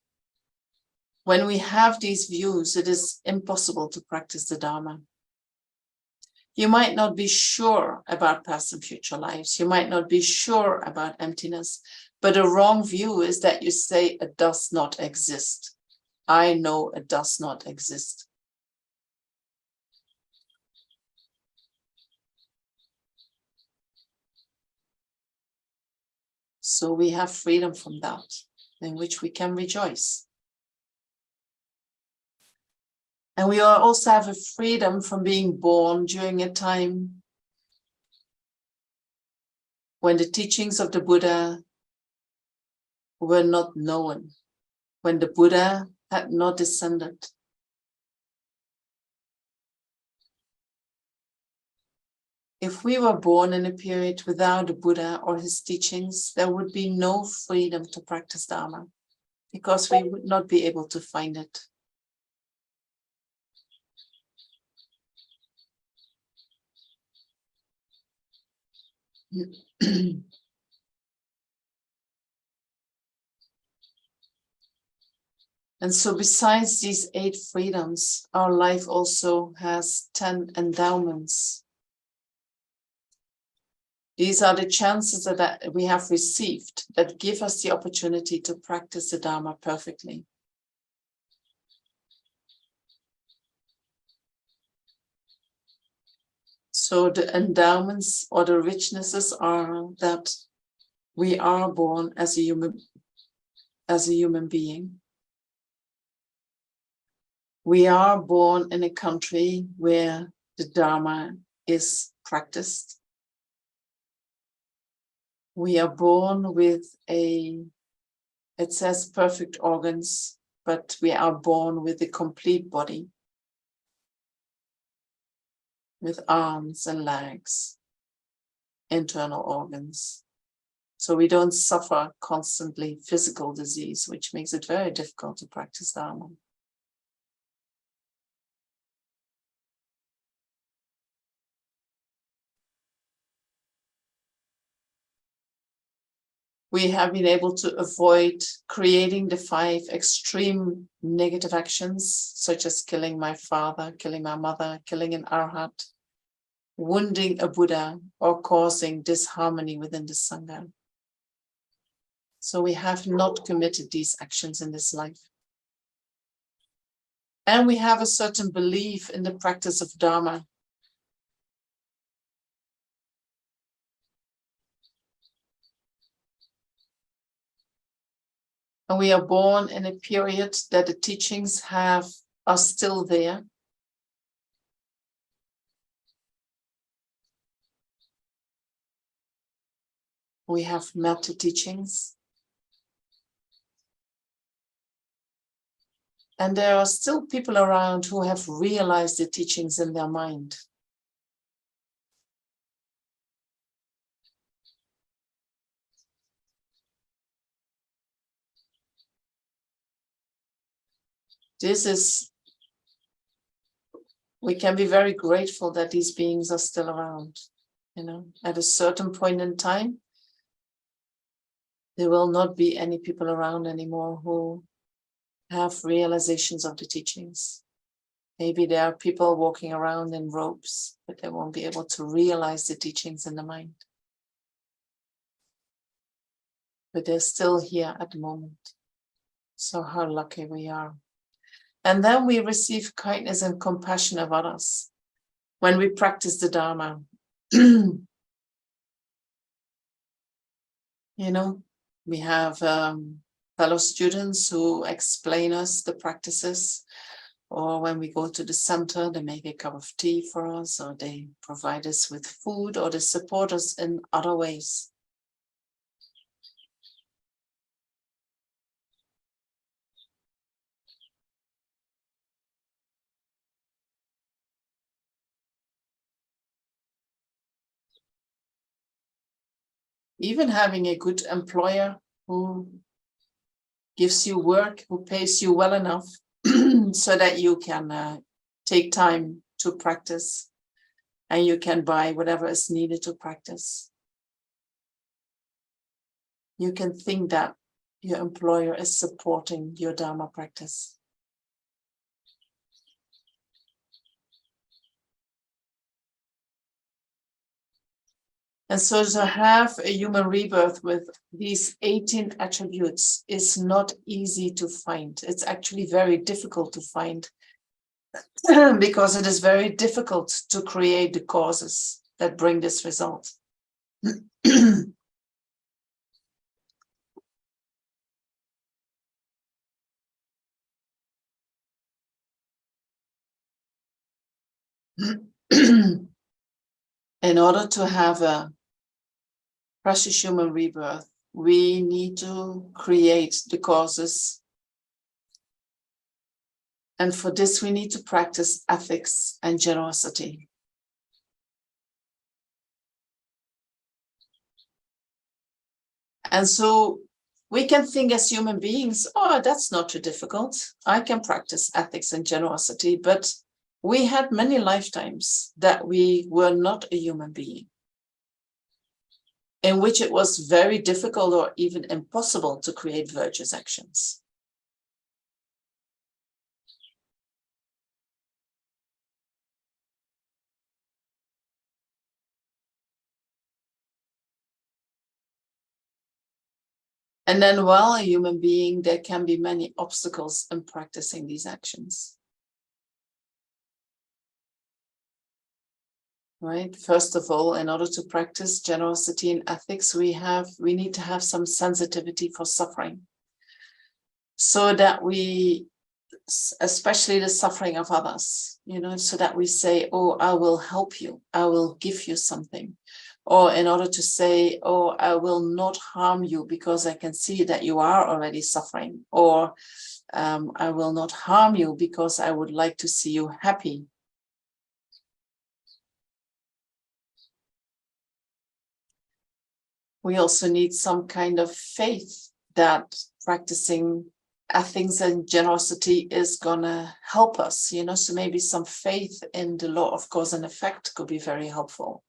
When we have these views, it is impossible to practice the Dharma. You might not be sure about past and future lives. You might not be sure about emptiness, but a wrong view is that you say it does not exist. I know it does not exist. So we have freedom from that, in which we can rejoice. And we also have a freedom from being born during a time when the teachings of the Buddha were not known, when the Buddha had not descended. If we were born in a period without the Buddha or his teachings, there would be no freedom to practice Dharma, because we would not be able to find it. And so besides these 8 freedoms, our life also has 10 endowments. These are the chances that we have received that give us the opportunity to practice the Dharma perfectly. So the endowments or the richnesses are that we are born as a human being. We are born in a country where the Dharma is practiced. We are born with a It says perfect organs, but we are born with a complete body, with arms and legs, internal organs. So we don't suffer constantly physical disease, which makes it very difficult to practice Dharma. We have been able to avoid creating the 5 extreme negative actions, such as killing my father, killing my mother, killing an arhat, wounding a Buddha, or causing disharmony within the Sangha. So we have not committed these actions in this life. And we have a certain belief in the practice of Dharma. And we are born in a period that the teachings are still there. We have met the teachings. And there are still people around who have realized the teachings in their mind. We can be very grateful that these beings are still around. You know, at a certain point in time, there will not be any people around anymore who have realizations of the teachings. Maybe there are people walking around in robes, but they won't be able to realize the teachings in the mind. But they're still here at the moment. So how lucky we are. And then we receive kindness and compassion of others when we practice the Dharma. You know, we have fellow students who explain us the practices, or when we go to the center, they make a cup of tea for us, or they provide us with food, or they support us in other ways. Even having a good employer who gives you work, who pays you well enough so that you can take time to practice and you can buy whatever is needed to practice. You can think that your employer is supporting your Dharma practice. And so to have a human rebirth with these 18 attributes is not easy to find. It's actually very difficult to find because it is very difficult to create the causes that bring this result. In order to have a precious human rebirth, we need to create the causes. And for this, we need to practice ethics and generosity. And so we can think as human beings, oh, that's not too difficult. I can practice ethics and generosity, but we had many lifetimes that we were not a human being, in which it was very difficult or even impossible to create virtuous actions. And then while a human being, there can be many obstacles in practicing these actions. Right? First of all, in order to practice generosity and ethics, we need to have some sensitivity for suffering. So that we, especially the suffering of others, you know, so that we say, oh, I will help you, I will give you something, or in order to say, oh, I will not harm you because I can see that you are already suffering, or I will not harm you because I would like to see you happy. We also need some kind of faith that practicing ethics and generosity is gonna help us, you know, so maybe some faith in the law of cause and effect could be very helpful.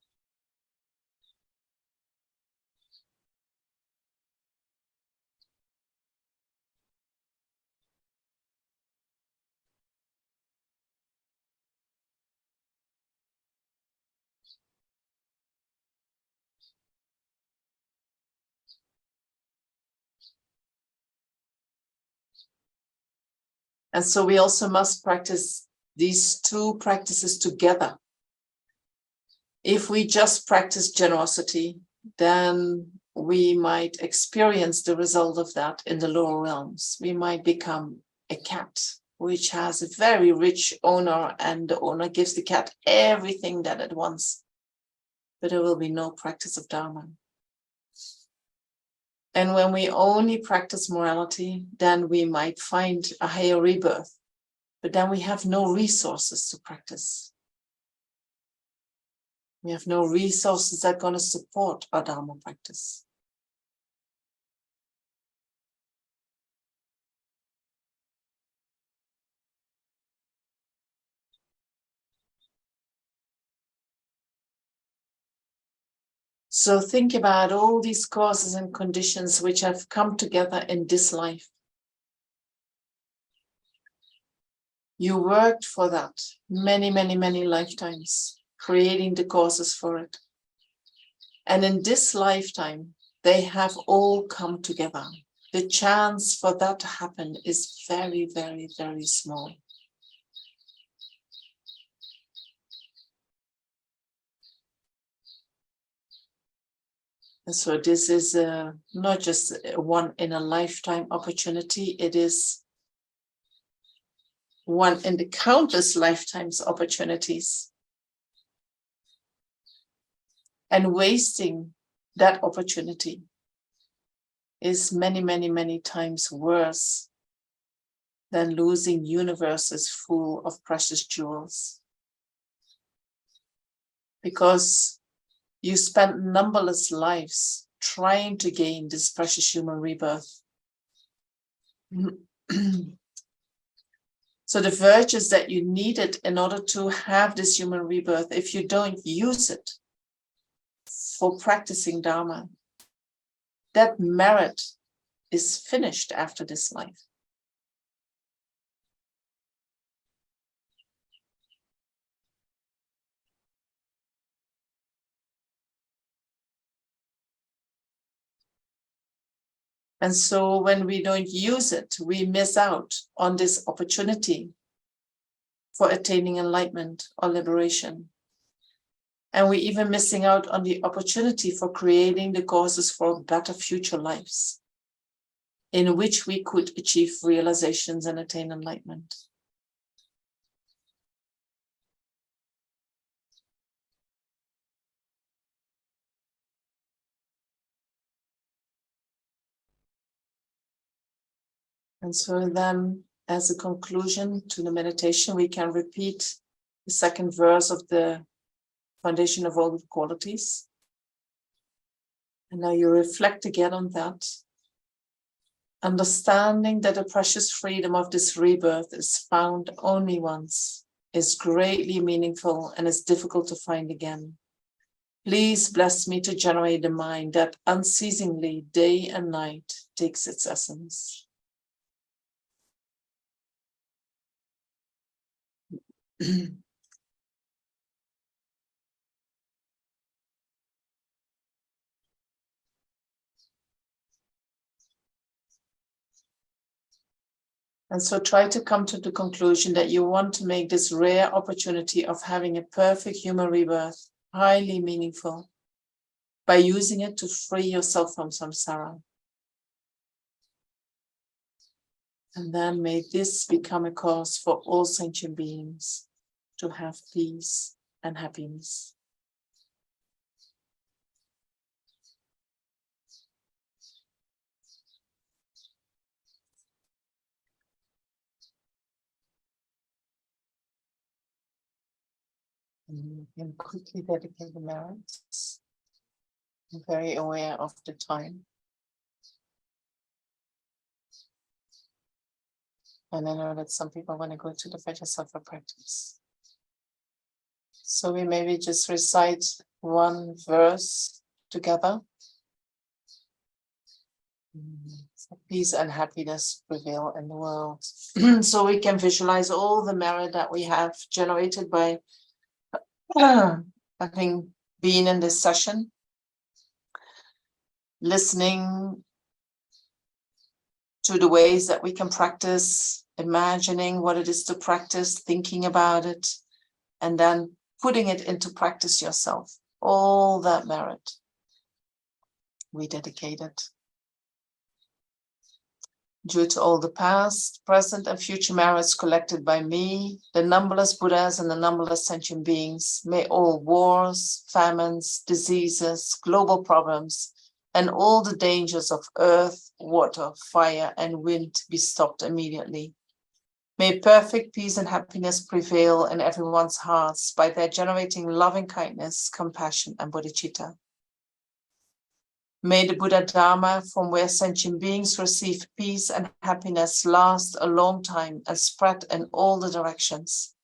And so we also must practice these two practices together. If we just practice generosity, then we might experience the result of that in the lower realms. We might become a cat, which has a very rich owner, and the owner gives the cat everything that it wants, but there will be no practice of Dharma. And when we only practice morality, then we might find a higher rebirth, but then we have no resources to practice. We have no resources that are going to support our Dharma practice. So think about all these causes and conditions which have come together in this life. You worked for that many, many, many lifetimes, creating the causes for it. And in this lifetime, they have all come together. The chance for that to happen is very, very, very small. And so this is not just a one in a lifetime opportunity, it is one in the countless lifetimes opportunities. And wasting that opportunity is many, many, many times worse than losing universes full of precious jewels. Because you spent numberless lives trying to gain this precious human rebirth. So the virtues that you needed in order to have this human rebirth, if you don't use it for practicing Dharma, that merit is finished after this life. And so when we don't use it, we miss out on this opportunity for attaining enlightenment or liberation. And we're even missing out on the opportunity for creating the causes for better future lives in which we could achieve realizations and attain enlightenment. And so then, as a conclusion to the meditation, we can repeat the second verse of the Foundation of All Good Qualities. And now you reflect again on that, understanding that the precious freedom of this rebirth is found only once, is greatly meaningful, and is difficult to find again. Please bless me to generate a mind that unceasingly, day and night, takes its essence. And so try to come to the conclusion that you want to make this rare opportunity of having a perfect human rebirth highly meaningful by using it to free yourself from samsara. And then may this become a cause for all sentient beings to have peace and happiness. And you can quickly dedicate the merits. I'm very aware of the time. And I know that some people want to go to the Vajrasattva practice. So we maybe just recite one verse together. Peace and happiness prevail in the world. So we can visualize all the merit that we have generated by having been in this session, listening to the ways that we can practice, imagining what it is to practice, thinking about it, and then putting it into practice yourself. All that merit we dedicate it. Due to all the past, present, and future merits collected by me, the numberless Buddhas and the numberless sentient beings, may all wars, famines, diseases, global problems, and all the dangers of earth, water, fire, and wind be stopped immediately. May perfect peace and happiness prevail in everyone's hearts by their generating loving kindness, compassion, and bodhicitta. May the Buddha Dharma, from where sentient beings receive peace and happiness, last a long time and spread in all the directions.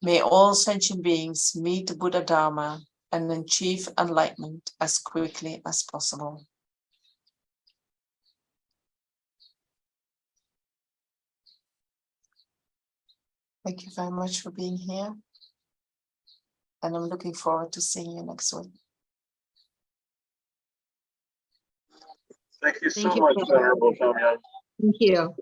May all sentient beings meet the Buddha Dharma and achieve enlightenment as quickly as possible. Thank you very much for being here. And I'm looking forward to seeing you next week. Thank you so Thank you. much, Venerable Jamyang. Thank you.